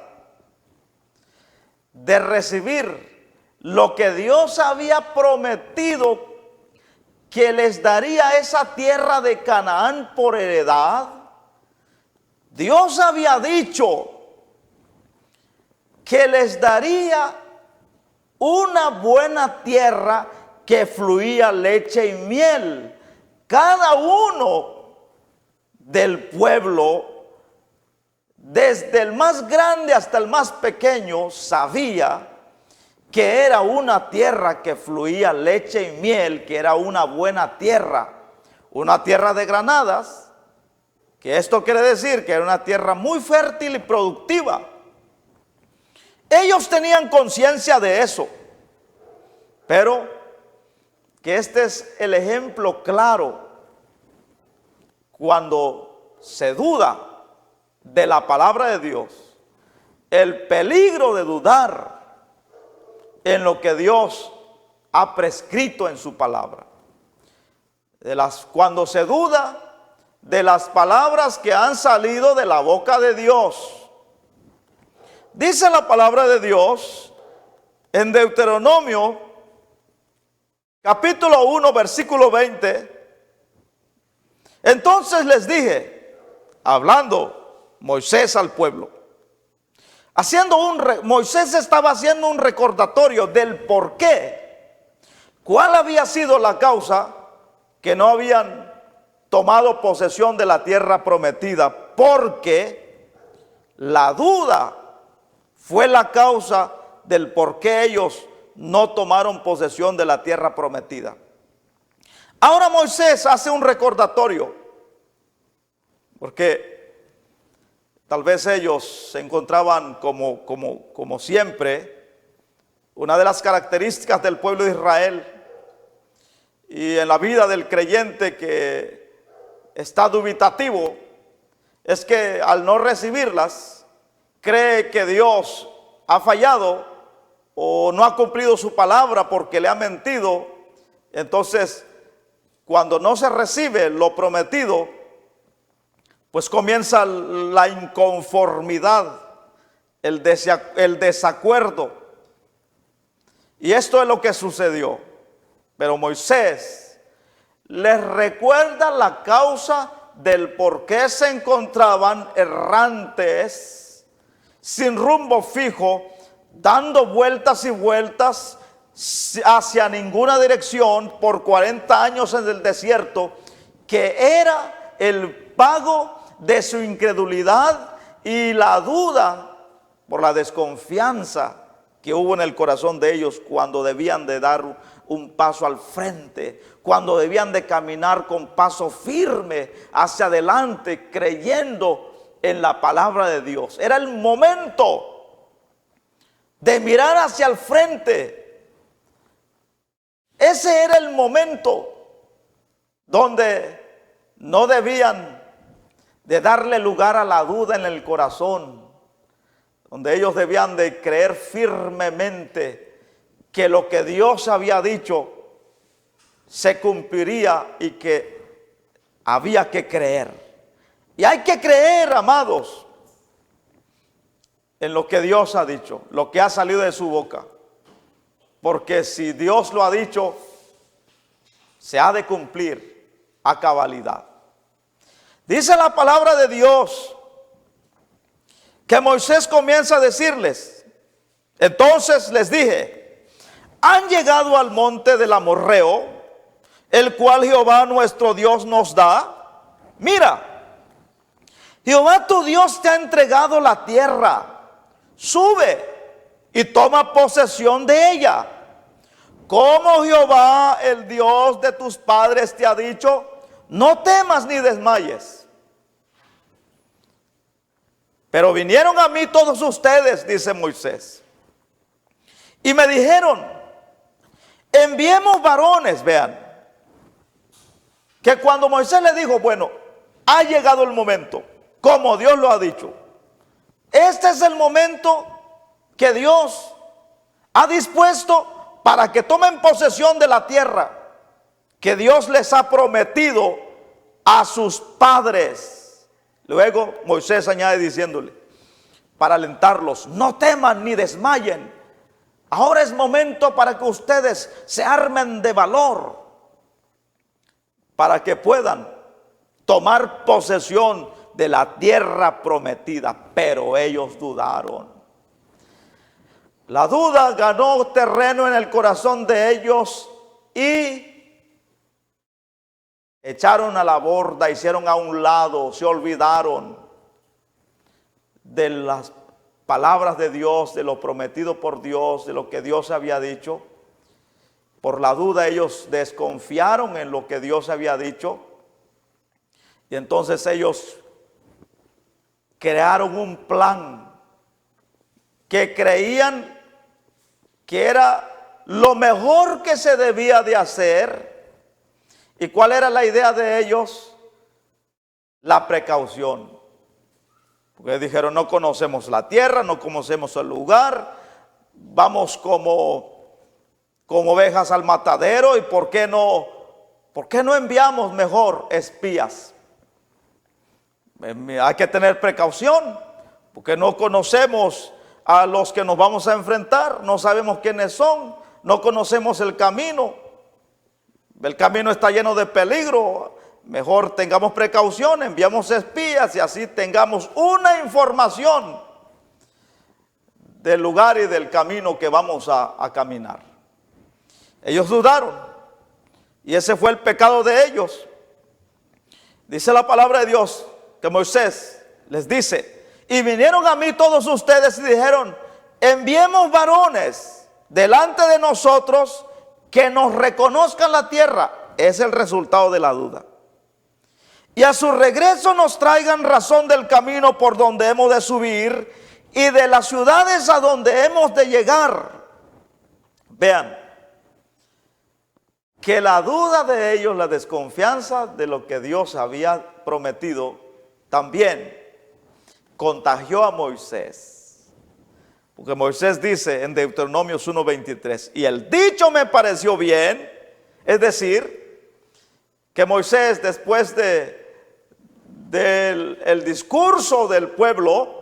de recibir lo que Dios había prometido, que les daría esa tierra de Canaán por heredad, Dios había dicho que les daría una buena tierra que fluía leche y miel. Cada uno del pueblo, desde el más grande hasta el más pequeño, sabía que era una tierra que fluía leche y miel, que era una buena tierra de granadas, que esto quiere decir que era una tierra muy fértil y productiva. Ellos tenían conciencia de eso, pero que este es el ejemplo claro cuando se duda de la palabra de Dios, el peligro de dudar en lo que Dios ha prescrito en su palabra. Cuando se duda de las palabras que han salido de la boca de Dios. Dice la palabra de Dios en Deuteronomio, capítulo 1, versículo 20, entonces les dije, hablando Moisés al pueblo, Moisés estaba haciendo un recordatorio del por qué, cuál había sido la causa que no habían tomado posesión de la tierra prometida, porque la duda fue la causa del por qué ellos no tomaron posesión de la tierra prometida. Ahora Moisés hace un recordatorio, porque tal vez ellos se encontraban como siempre. Una de las características del pueblo de Israel y en la vida del creyente que está dubitativo es que al no recibirlas cree que Dios ha fallado o no ha cumplido su palabra porque le ha mentido. Entonces, cuando no se recibe lo prometido, pues comienza la inconformidad, el desacuerdo. Y esto es lo que sucedió. Pero Moisés les recuerda la causa del por qué se encontraban errantes, sin rumbo fijo, dando vueltas y vueltas hacia ninguna dirección por 40 años en el desierto, que era el pago de su incredulidad y la duda por la desconfianza que hubo en el corazón de ellos cuando debían de dar un paso al frente, cuando debían de caminar con paso firme hacia adelante, creyendo en la palabra de Dios. Era el momento de mirar hacia el frente. Ese era el momento donde no debían de darle lugar a la duda en el corazón, donde ellos debían de creer firmemente que lo que Dios había dicho se cumpliría y que había que creer. Y hay que creer, amados, en lo que Dios ha dicho, lo que ha salido de su boca. Porque si Dios lo ha dicho, se ha de cumplir a cabalidad. Dice la palabra de Dios que Moisés comienza a decirles, entonces les dije, han llegado al monte del Amorreo, el cual Jehová nuestro Dios nos da. Mira, Jehová tu Dios te ha entregado la tierra, sube y toma posesión de ella. Como Jehová, el Dios de tus padres, te ha dicho, no temas ni desmayes. Pero vinieron a mí todos ustedes, dice Moisés, y me dijeron, enviemos varones. Vean, que cuando Moisés le dijo, bueno, ha llegado el momento, como Dios lo ha dicho. Este es el momento que Dios ha dispuesto para que tomen posesión de la tierra que Dios les ha prometido a sus padres. Luego Moisés añade diciéndole, para alentarlos, no teman ni desmayen. Ahora es momento para que ustedes se armen de valor, para que puedan tomar posesión de la tierra prometida. Pero ellos dudaron. La duda ganó terreno en el corazón de ellos y echaron a la borda, hicieron a un lado, se olvidaron de las palabras de Dios, de lo prometido por Dios, de lo que Dios había dicho. Por la duda ellos desconfiaron en lo que Dios había dicho. Y entonces ellos crearon un plan que creían que era lo mejor que se debía de hacer. ¿Y cuál era la idea de ellos? La precaución. Porque dijeron, no conocemos la tierra, no conocemos el lugar, vamos como ovejas al matadero, y ¿por qué no enviamos mejor espías? Hay que tener precaución, porque no conocemos a los que nos vamos a enfrentar. No sabemos quiénes son, no conocemos el camino está lleno de peligro. Mejor tengamos precaución, enviamos espías y así tengamos una información del lugar y del camino que vamos a caminar. Ellos dudaron y ese fue el pecado de ellos. Dice la palabra de Dios que Moisés les dice: y vinieron a mí todos ustedes y dijeron: enviemos varones delante de nosotros que nos reconozcan la tierra. Es el resultado de la duda. Y a su regreso nos traigan razón del camino por donde hemos de subir y de las ciudades a donde hemos de llegar. Vean, que la duda de ellos, la desconfianza de lo que Dios había prometido, también contagió a Moisés. Porque Moisés dice en Deuteronomio 1:23, y el dicho me pareció bien. Es decir, que Moisés, después del discurso del pueblo,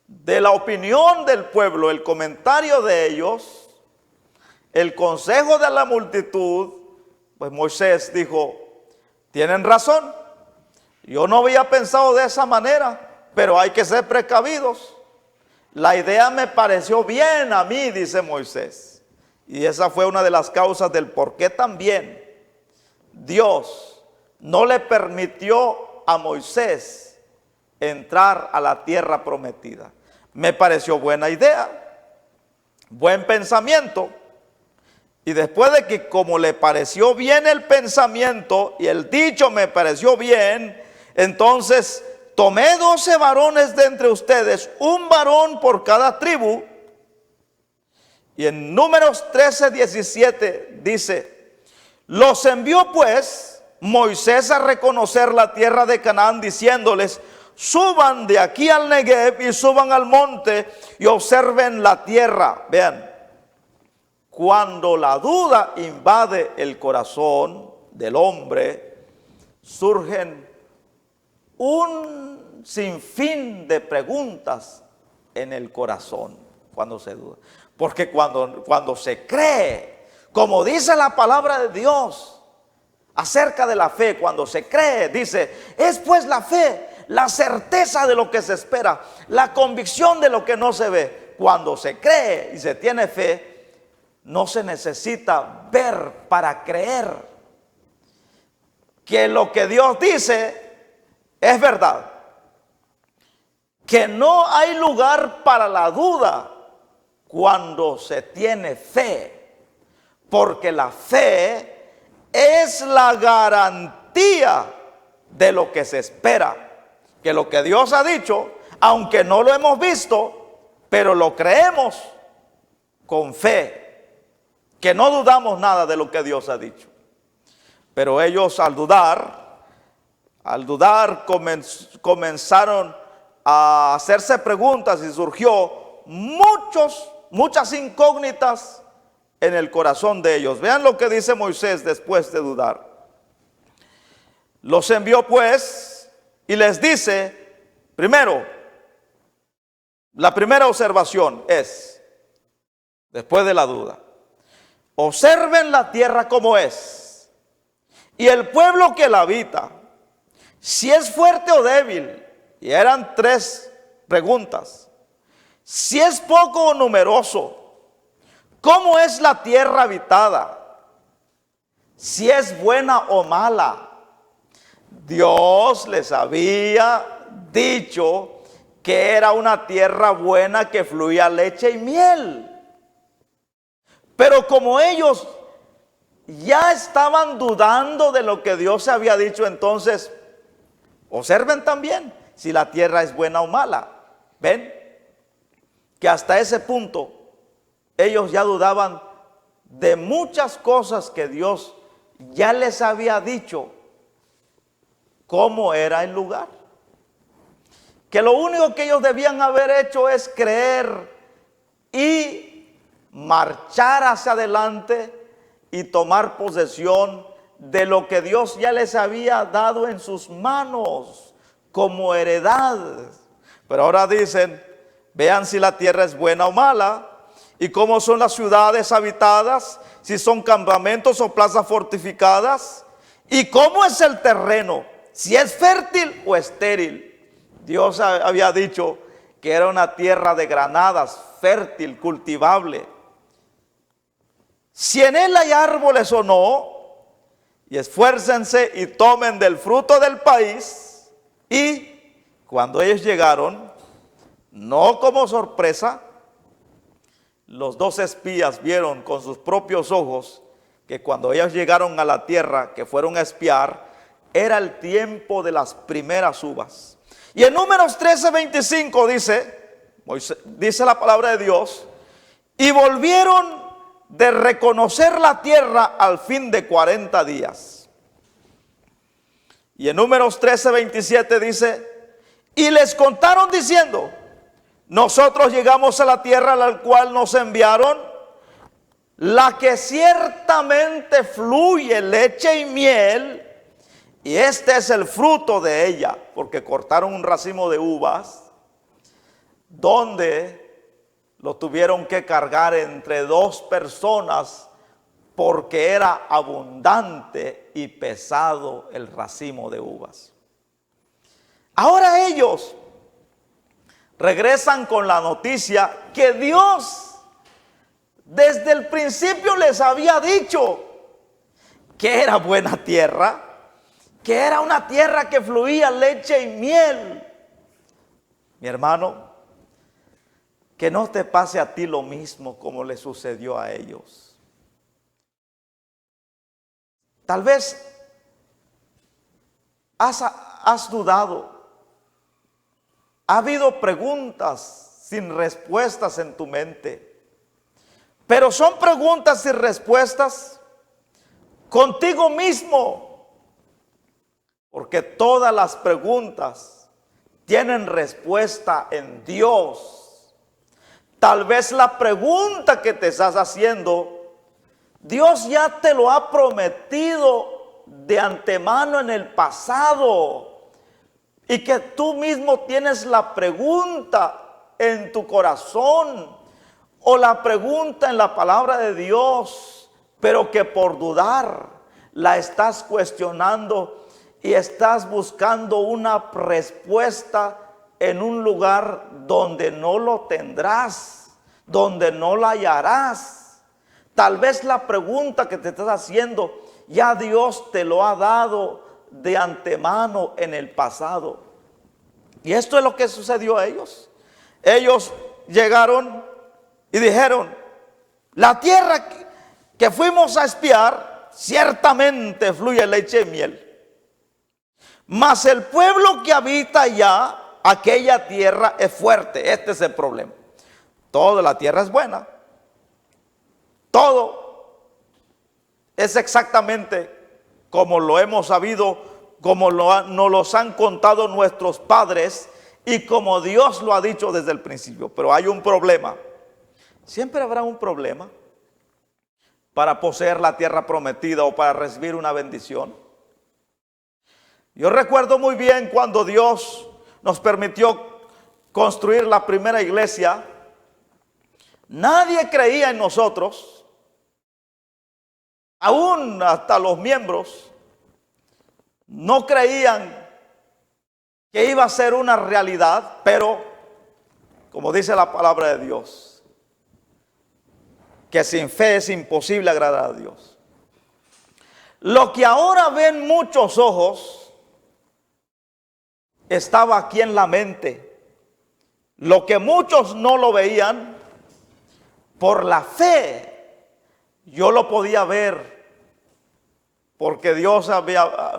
de la opinión del pueblo, el comentario de ellos, el consejo de la multitud, pues Moisés dijo: tienen razón, yo no había pensado de esa manera, pero hay que ser precavidos. La idea me pareció bien a mí, dice Moisés. Y esa fue una de las causas del por qué también Dios no le permitió a Moisés entrar a la tierra prometida. Me pareció buena idea, buen pensamiento. Y después de que, como le pareció bien el pensamiento y el dicho me pareció bien, entonces tomé 12 varones de entre ustedes, un varón por cada tribu. Y en Números 13:17 dice: los envió pues Moisés a reconocer la tierra de Canaán, diciéndoles: suban de aquí al Negev y suban al monte y observen la tierra. Vean, cuando la duda invade el corazón del hombre, surgen un sinfín de preguntas en el corazón cuando se duda. Porque cuando se cree, como dice la palabra de Dios acerca de la fe, cuando se cree, dice: es pues la fe, la certeza de lo que se espera, la convicción de lo que no se ve. Cuando se cree y se tiene fe, no se necesita ver para creer que lo que Dios dice es verdad. Que no hay lugar para la duda cuando se tiene fe, porque la fe es la garantía de lo que se espera. Que lo que Dios ha dicho, aunque no lo hemos visto, pero lo creemos con fe, que no dudamos nada de lo que Dios ha dicho. Pero ellos al dudar comenzaron a hacerse preguntas y surgió muchas incógnitas en el corazón de ellos. Vean lo que dice Moisés después de dudar. Los envió pues y les dice, primero, la primera observación es, después de la duda: observen la tierra como es, y el pueblo que la habita, si es fuerte o débil. Y eran 3 preguntas. Si es poco o numeroso, ¿cómo es la tierra habitada? Si es buena o mala. Dios les había dicho que era una tierra buena, que fluía leche y miel. Pero como ellos ya estaban dudando de lo que Dios había dicho, entonces observen también si la tierra es buena o mala. ¿Ven? Que hasta ese punto ellos ya dudaban de muchas cosas que Dios ya les había dicho cómo era el lugar. Que lo único que ellos debían haber hecho es creer y marchar hacia adelante y tomar posesión de lo que Dios ya les había dado en sus manos como heredad. Pero ahora dicen: Vean si la tierra es buena o mala, y cómo son las ciudades habitadas, si son campamentos o plazas fortificadas, y cómo es el terreno, si es fértil o estéril. Dios había dicho que era una tierra de granadas, fértil, cultivable. Si en él hay árboles o no, y esfuércense y tomen del fruto del país. Y cuando ellos llegaron, no como sorpresa, los dos espías vieron con sus propios ojos que cuando ellos llegaron a la tierra que fueron a espiar, era el tiempo de las primeras uvas. Y en Números 13:25 dice la palabra de Dios, y volvieron de reconocer la tierra al fin de 40 días. Y en Números 13:27 dice, y les contaron diciendo, nosotros llegamos a la tierra a la cual nos enviaron, la que ciertamente fluye leche y miel, y este es el fruto de ella, porque cortaron un racimo de uvas, donde lo tuvieron que cargar entre dos personas, porque era abundante y pesado el racimo de uvas. Ahora ellos regresan con la noticia que Dios desde el principio les había dicho que era buena tierra, que era una tierra que fluía leche y miel. Mi hermano, que no te pase a ti lo mismo como le sucedió a ellos. Tal vez has dudado. Ha habido preguntas sin respuestas en tu mente. Pero son preguntas sin respuestas contigo mismo. Porque todas las preguntas tienen respuesta en Dios. Tal vez la pregunta que te estás haciendo, Dios ya te lo ha prometido de antemano en el pasado. Y que tú mismo tienes la pregunta en tu corazón. O la pregunta en la palabra de Dios. Pero que por dudar la estás cuestionando. Y estás buscando una respuesta en un lugar donde no lo tendrás, donde no la hallarás. Tal vez la pregunta que te estás haciendo, ya Dios te lo ha dado de antemano en el pasado. Y esto es lo que sucedió a ellos. Ellos llegaron y dijeron, la tierra que fuimos a espiar, ciertamente fluye leche y miel. Mas el pueblo que habita allá, aquella tierra es fuerte. Este es el problema. Toda la tierra es buena. Todo es exactamente como lo hemos sabido, como nos los han contado nuestros padres y como Dios lo ha dicho desde el principio. Pero hay un problema. Siempre habrá un problema para poseer la tierra prometida o para recibir una bendición. Yo recuerdo muy bien cuando Dios nos permitió construir la primera iglesia. Nadie creía en nosotros, aún hasta los miembros no creían que iba a ser una realidad, pero como dice la palabra de Dios, que sin fe es imposible agradar a Dios. Lo que ahora ven muchos ojos estaba aquí en la mente. Lo que muchos no lo veían, por la fe yo lo podía ver, porque Dios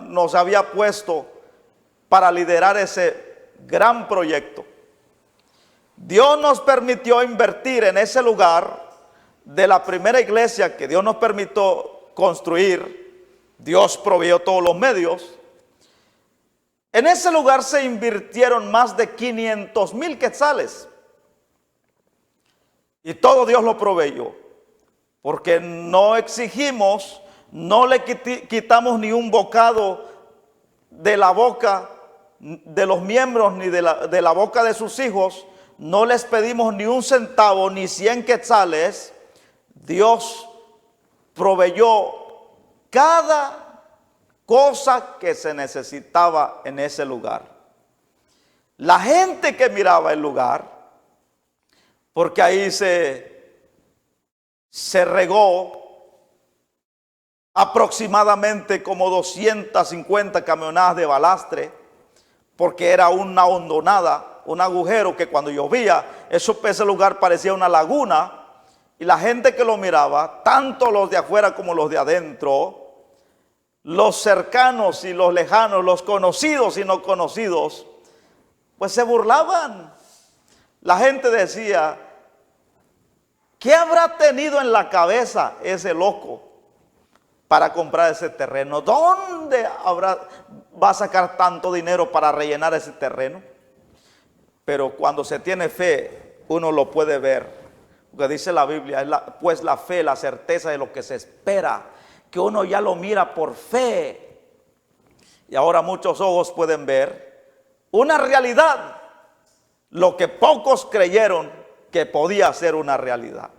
nos había puesto para liderar ese gran proyecto. Dios nos permitió invertir en ese lugar de la primera iglesia que Dios nos permitió construir. Dios proveyó todos los medios. En ese lugar se invirtieron más de 500,000 quetzales. Y todo Dios lo proveyó. Porque no exigimos, no le quitamos ni un bocado de la boca de los miembros, ni de la boca de sus hijos. no les pedimos ni un centavo, ni 100 quetzales. Dios proveyó cada cosa que se necesitaba en ese lugar. La gente que miraba el lugar, porque ahí se regó aproximadamente como 250 camionadas de balastre, porque era una hondonada, un agujero que cuando llovía, ese lugar parecía una laguna, y la gente que lo miraba, tanto los de afuera como los de adentro, los cercanos y los lejanos, los conocidos y no conocidos, pues se burlaban. La gente decía, ¿qué habrá tenido en la cabeza ese loco para comprar ese terreno? ¿Dónde va a sacar tanto dinero para rellenar ese terreno? Pero cuando se tiene fe, uno lo puede ver. Porque dice la Biblia, pues la fe, la certeza de lo que se espera, que uno ya lo mira por fe. Y ahora muchos ojos pueden ver una realidad, lo que pocos creyeron que podía ser una realidad.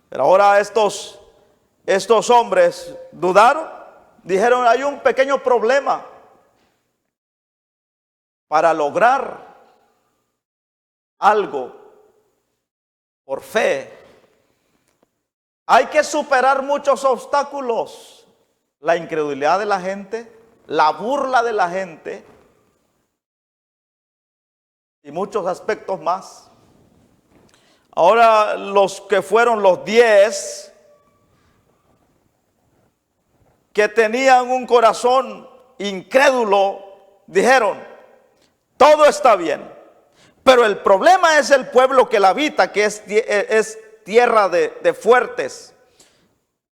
Pero ahora estos hombres dudaron, dijeron, hay un pequeño problema. Para lograr algo por fe, hay que superar muchos obstáculos. La incredulidad de la gente, la burla de la gente y muchos aspectos más. Ahora los que fueron los 10 que tenían un corazón incrédulo dijeron, todo está bien, pero el problema es el pueblo que la habita, que es tierra de fuertes.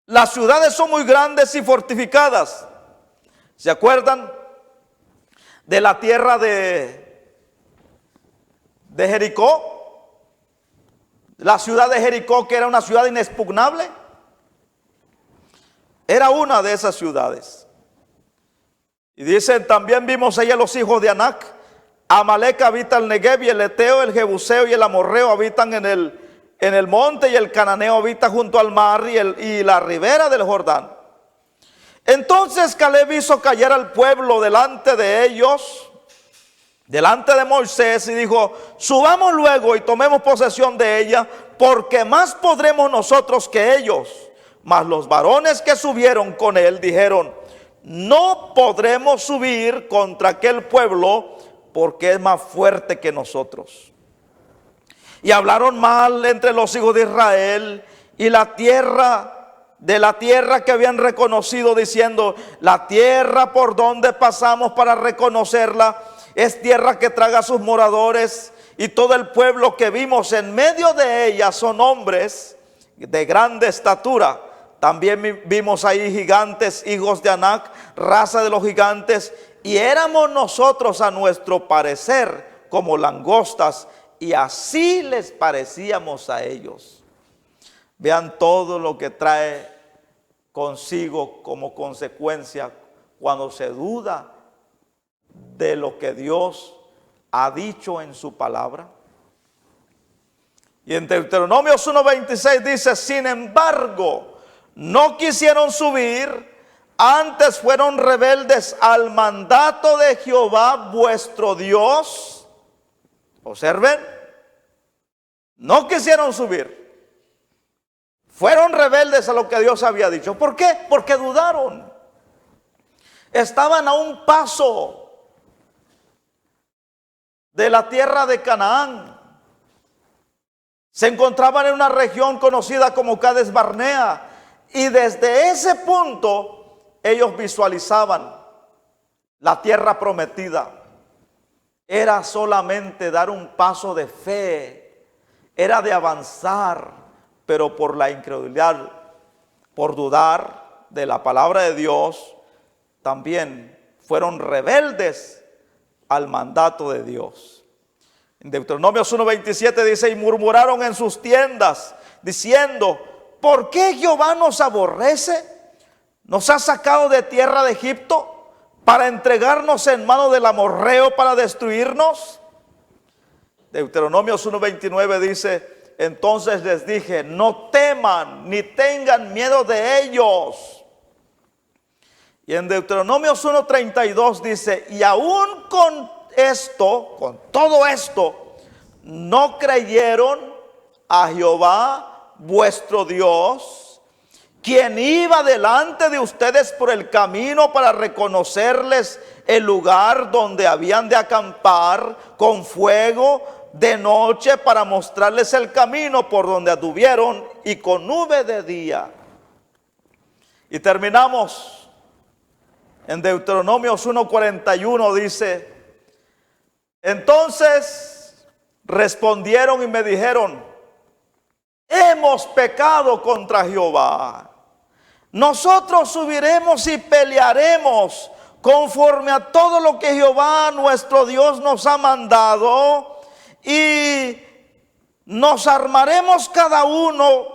Las ciudades son muy grandes y fortificadas. ¿Se acuerdan de la tierra de Jericó? La ciudad de Jericó, que era una ciudad inexpugnable, era una de esas ciudades. Y dicen, también vimos allá los hijos de Anac. Amalek habita el Negev, y el Eteo, el Jebuseo y el Amorreo habitan en el monte, y el Cananeo habita junto al mar y la ribera del Jordán. Entonces Caleb hizo callar al pueblo delante de ellos, delante de Moisés, y dijo, subamos luego y tomemos posesión de ella, porque más podremos nosotros que ellos. Mas los varones que subieron con él dijeron, no podremos subir contra aquel pueblo, porque es más fuerte que nosotros. Y hablaron mal entre los hijos de Israel y de la tierra que habían reconocido, diciendo, la tierra por donde pasamos para reconocerla es tierra que traga a sus moradores, y todo el pueblo que vimos en medio de ella son hombres de grande estatura. También vimos ahí gigantes, hijos de Anac, raza de los gigantes, y éramos nosotros a nuestro parecer como langostas, y así les parecíamos a ellos. Vean todo lo que trae consigo como consecuencia cuando se duda de lo que Dios ha dicho en su palabra. Y en Deuteronomio 1:26 dice, sin embargo, no quisieron subir, antes fueron rebeldes al mandato de Jehová vuestro Dios. Observen, no quisieron subir. Fueron rebeldes a lo que Dios había dicho. ¿Por qué? Porque dudaron. Estaban a un paso de la tierra de Canaán. Se encontraban en una región conocida como Cades Barnea. Y desde ese punto ellos visualizaban la tierra prometida. Era solamente dar un paso de fe, era de avanzar, pero por la incredulidad, por dudar de la palabra de Dios, también fueron rebeldes al mandato de Dios. En Deuteronomio 1:27 dice, y murmuraron en sus tiendas, diciendo, ¿por qué Jehová nos aborrece? ¿Nos ha sacado de tierra de Egipto para entregarnos en mano del amorreo para destruirnos? Deuteronomios 1:29 dice, entonces les dije, no teman ni tengan miedo de ellos. Y en Deuteronomios 1:32 dice, y aún con esto, con todo esto, no creyeron a Jehová vuestro Dios, quien iba delante de ustedes por el camino para reconocerles el lugar donde habían de acampar con fuego de noche para mostrarles el camino por donde anduvieron y con nube de día. Y terminamos en Deuteronomios 1:41 dice, entonces respondieron y me dijeron, hemos pecado contra Jehová. Nosotros subiremos y pelearemos conforme a todo lo que Jehová nuestro Dios nos ha mandado y nos armaremos cada uno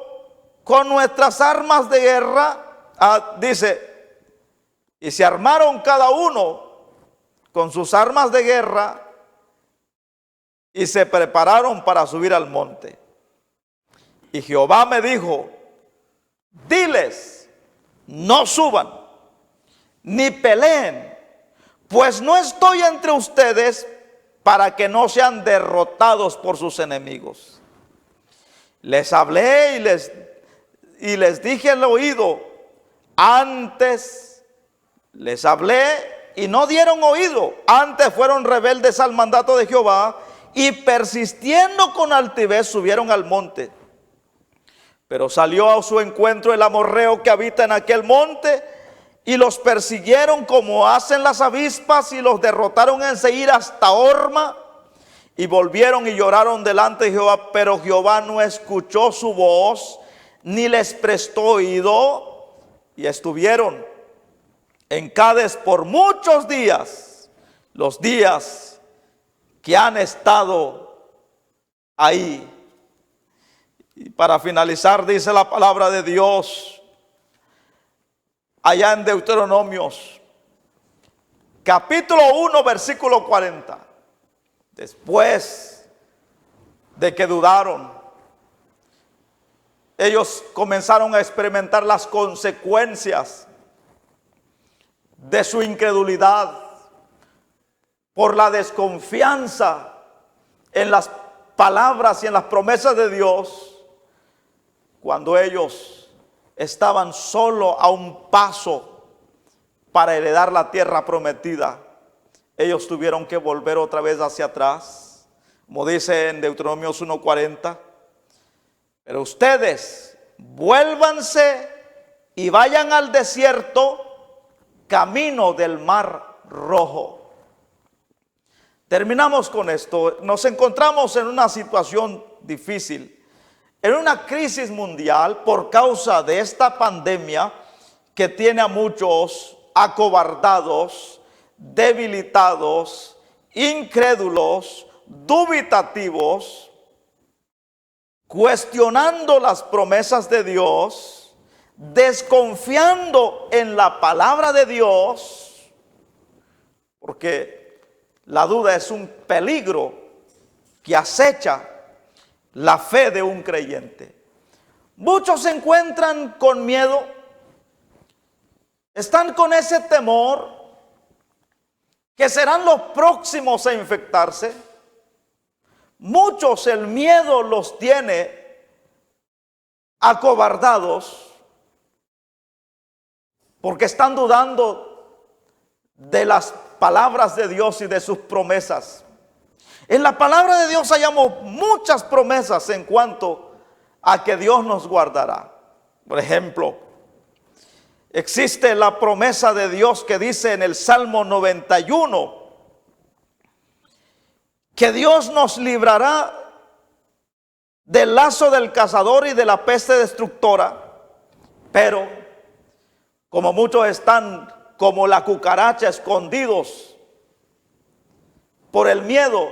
con nuestras armas de guerra. Dice, y se armaron cada uno con sus armas de guerra y se prepararon para subir al monte. Y Jehová me dijo, diles, no suban, ni peleen, pues no estoy entre ustedes para que no sean derrotados por sus enemigos. Les hablé y les dije al oído, antes les hablé y no dieron oído, antes fueron rebeldes al mandato de Jehová y persistiendo con altivez subieron al monte. Pero salió a su encuentro el amorreo que habita en aquel monte y los persiguieron como hacen las avispas y los derrotaron enseguida hasta Horma y volvieron y lloraron delante de Jehová, pero Jehová no escuchó su voz ni les prestó oído y estuvieron en Cades por muchos días, los días que han estado ahí. Y para finalizar dice la palabra de Dios allá en Deuteronomios capítulo 1 versículo 40. Después de que dudaron, ellos comenzaron a experimentar las consecuencias de su incredulidad por la desconfianza en las palabras y en las promesas de Dios. Cuando ellos estaban solo a un paso para heredar la tierra prometida, ellos tuvieron que volver otra vez hacia atrás, como dice en Deuteronomios 1:40. Pero ustedes vuélvanse y vayan al desierto, camino del Mar Rojo. Terminamos con esto. Nos encontramos en una situación difícil, en una crisis mundial por causa de esta pandemia que tiene a muchos acobardados, debilitados, incrédulos, dubitativos, cuestionando las promesas de Dios, desconfiando en la palabra de Dios, porque la duda es un peligro que acecha la fe de un creyente. Muchos se encuentran con miedo, están con ese temor que serán los próximos a infectarse. Muchos el miedo los tiene acobardados porque están dudando de las palabras de Dios y de sus promesas. En la palabra de Dios hallamos muchas promesas en cuanto a que Dios nos guardará. Por ejemplo, existe la promesa de Dios que dice en el Salmo 91 que Dios nos librará del lazo del cazador y de la peste destructora. Pero como muchos están como la cucaracha escondidos por el miedo,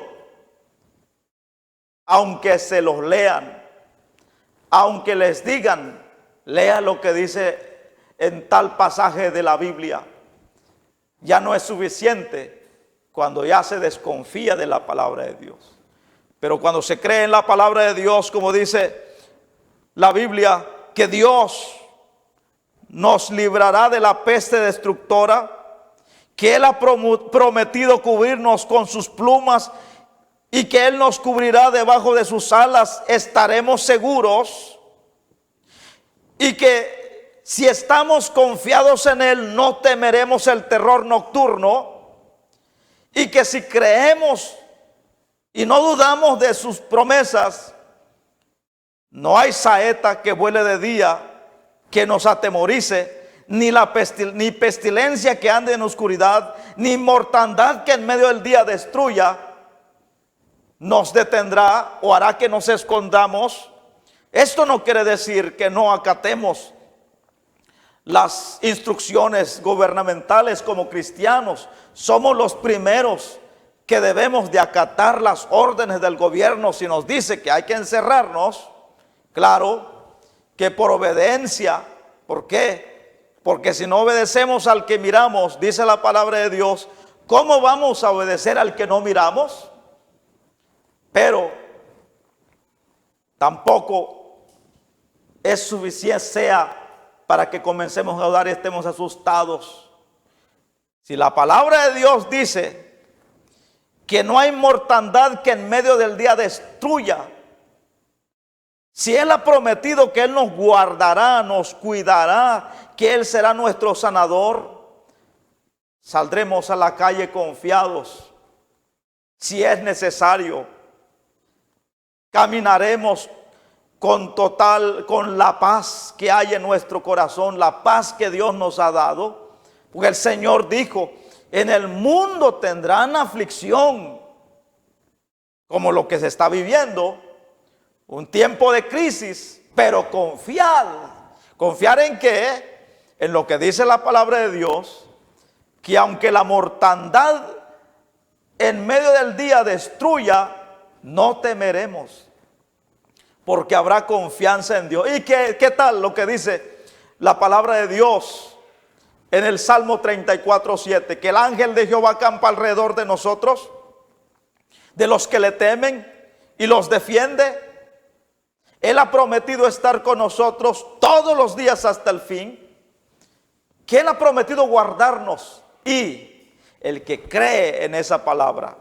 aunque se los lean, aunque les digan, lea lo que dice en tal pasaje de la Biblia, ya no es suficiente cuando ya se desconfía de la palabra de Dios. Pero cuando se cree en la palabra de Dios, como dice la Biblia, que Dios nos librará de la peste destructora, que Él ha prometido cubrirnos con sus plumas y que Él nos cubrirá debajo de sus alas, estaremos seguros. Y que si estamos confiados en Él, no temeremos el terror nocturno. Y que si creemos y no dudamos de sus promesas, no hay saeta que vuele de día que nos atemorice, ni pestilencia que ande en oscuridad, ni mortandad que en medio del día destruya, nos detendrá o hará que nos escondamos. Esto no quiere decir que no acatemos las instrucciones gubernamentales como cristianos. Somos los primeros que debemos de acatar las órdenes del gobierno. Si nos dice que hay que encerrarnos, claro que por obediencia. ¿Por qué? Porque si no obedecemos al que miramos, dice la palabra de Dios, ¿cómo vamos a obedecer al que no miramos? Pero tampoco es suficiente sea para que comencemos a dudar y estemos asustados. Si la palabra de Dios dice que no hay mortandad que en medio del día destruya, si Él ha prometido que Él nos guardará, nos cuidará, que Él será nuestro sanador, saldremos a la calle confiados. Si es necesario, caminaremos con la paz que hay en nuestro corazón, la paz que Dios nos ha dado. Porque el Señor dijo, en el mundo tendrán aflicción, como lo que se está viviendo. Un tiempo de crisis, pero confiar. ¿Confiar en qué? En lo que dice la palabra de Dios, que aunque la mortandad en medio del día destruya, no temeremos, porque habrá confianza en Dios. ¿Y qué tal lo que dice la palabra de Dios en el Salmo 34:7? Que el ángel de Jehová acampa alrededor de nosotros, de los que le temen, y los defiende. Él ha prometido estar con nosotros todos los días hasta el fin. Que Él ha prometido guardarnos. Y el que cree en esa palabra,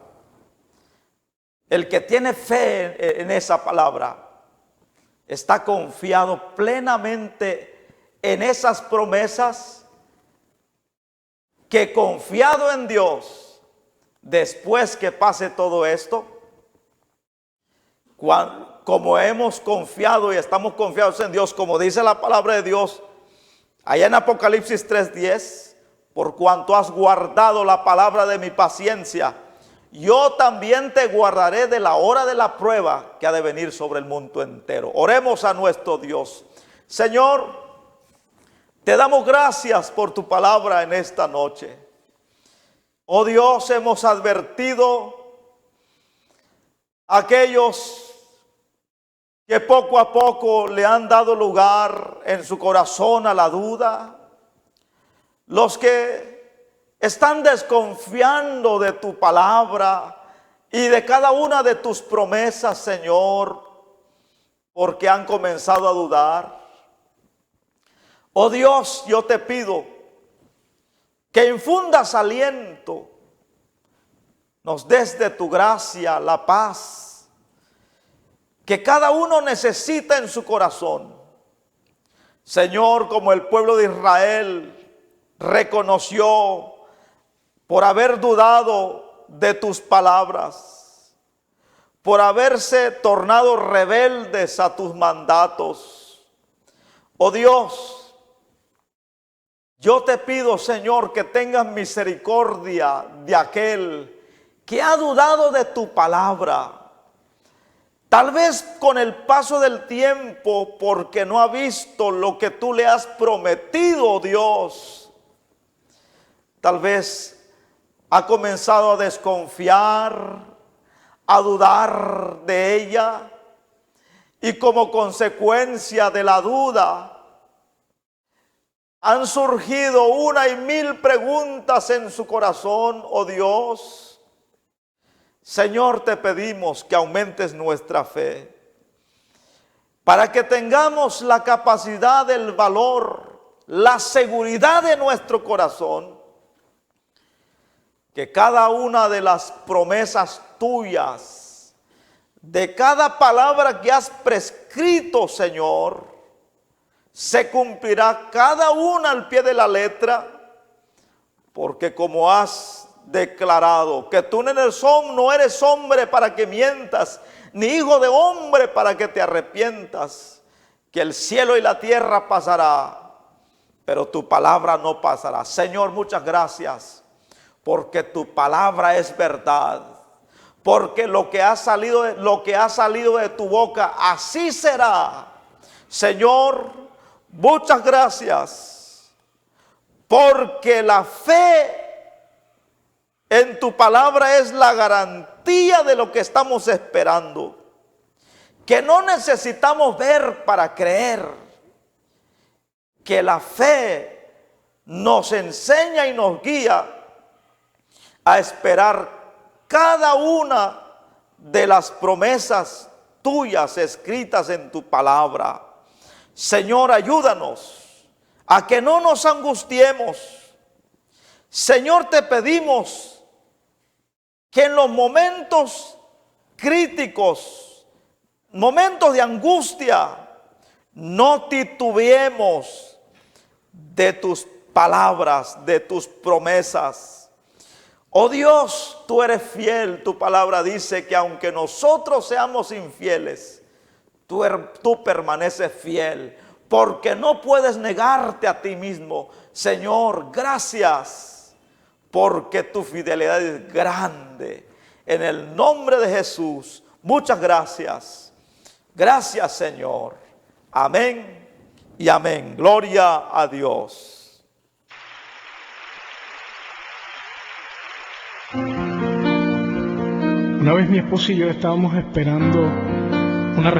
el que tiene fe en esa palabra, está confiado plenamente en esas promesas, que confiado en Dios, después que pase todo esto, como hemos confiado y estamos confiados en Dios, como dice la palabra de Dios allá en Apocalipsis 3:10, por cuanto has guardado la palabra de mi paciencia, yo también te guardaré de la hora de la prueba que ha de venir sobre el mundo entero. Oremos a nuestro Dios. Señor, te damos gracias por tu palabra en esta noche. Oh Dios, hemos advertido a aquellos que poco a poco le han dado lugar en su corazón a la duda, los que están desconfiando de tu palabra y de cada una de tus promesas, Señor, porque han comenzado a dudar. Oh Dios, yo te pido que infundas aliento, nos des de tu gracia la paz que cada uno necesita en su corazón. Señor, como el pueblo de Israel reconoció por haber dudado de tus palabras, por haberse tornado rebeldes a tus mandatos. Oh Dios, yo te pido, Señor, que tengas misericordia de aquel que ha dudado de tu palabra. Tal vez con el paso del tiempo, porque no ha visto lo que tú le has prometido, Dios. Tal vez ha comenzado a desconfiar, a dudar de ella. Y como consecuencia de la duda, han surgido 1 y 1000 preguntas en su corazón, oh Dios. Señor, te pedimos que aumentes nuestra fe, para que tengamos la capacidad, el valor, la seguridad de nuestro corazón, que cada una de las promesas tuyas, de cada palabra que has prescrito, Señor, se cumplirá cada una al pie de la letra, porque como has declarado que tú no eres hombre para que mientas, ni hijo de hombre para que te arrepientas, que el cielo y la tierra pasará, pero tu palabra no pasará. Señor, muchas gracias, porque tu palabra es verdad, porque lo que ha salido de tu boca, así será. Señor, muchas gracias, porque la fe en tu palabra es la garantía de lo que estamos esperando, que no necesitamos ver para creer, que la fe nos enseña y nos guía a esperar cada una de las promesas tuyas escritas en tu palabra. Señor, ayúdanos a que no nos angustiemos. Señor, te pedimos que en los momentos críticos, momentos de angustia, no titubeemos de tus palabras, de tus promesas. Oh Dios, tú eres fiel. Tu palabra dice que aunque nosotros seamos infieles, tú permaneces fiel, porque no puedes negarte a ti mismo. Señor, gracias, porque tu fidelidad es grande. En el nombre de Jesús, muchas gracias. Gracias, Señor. Amén y amén. Gloria a Dios. Una vez mi esposa y yo estábamos esperando una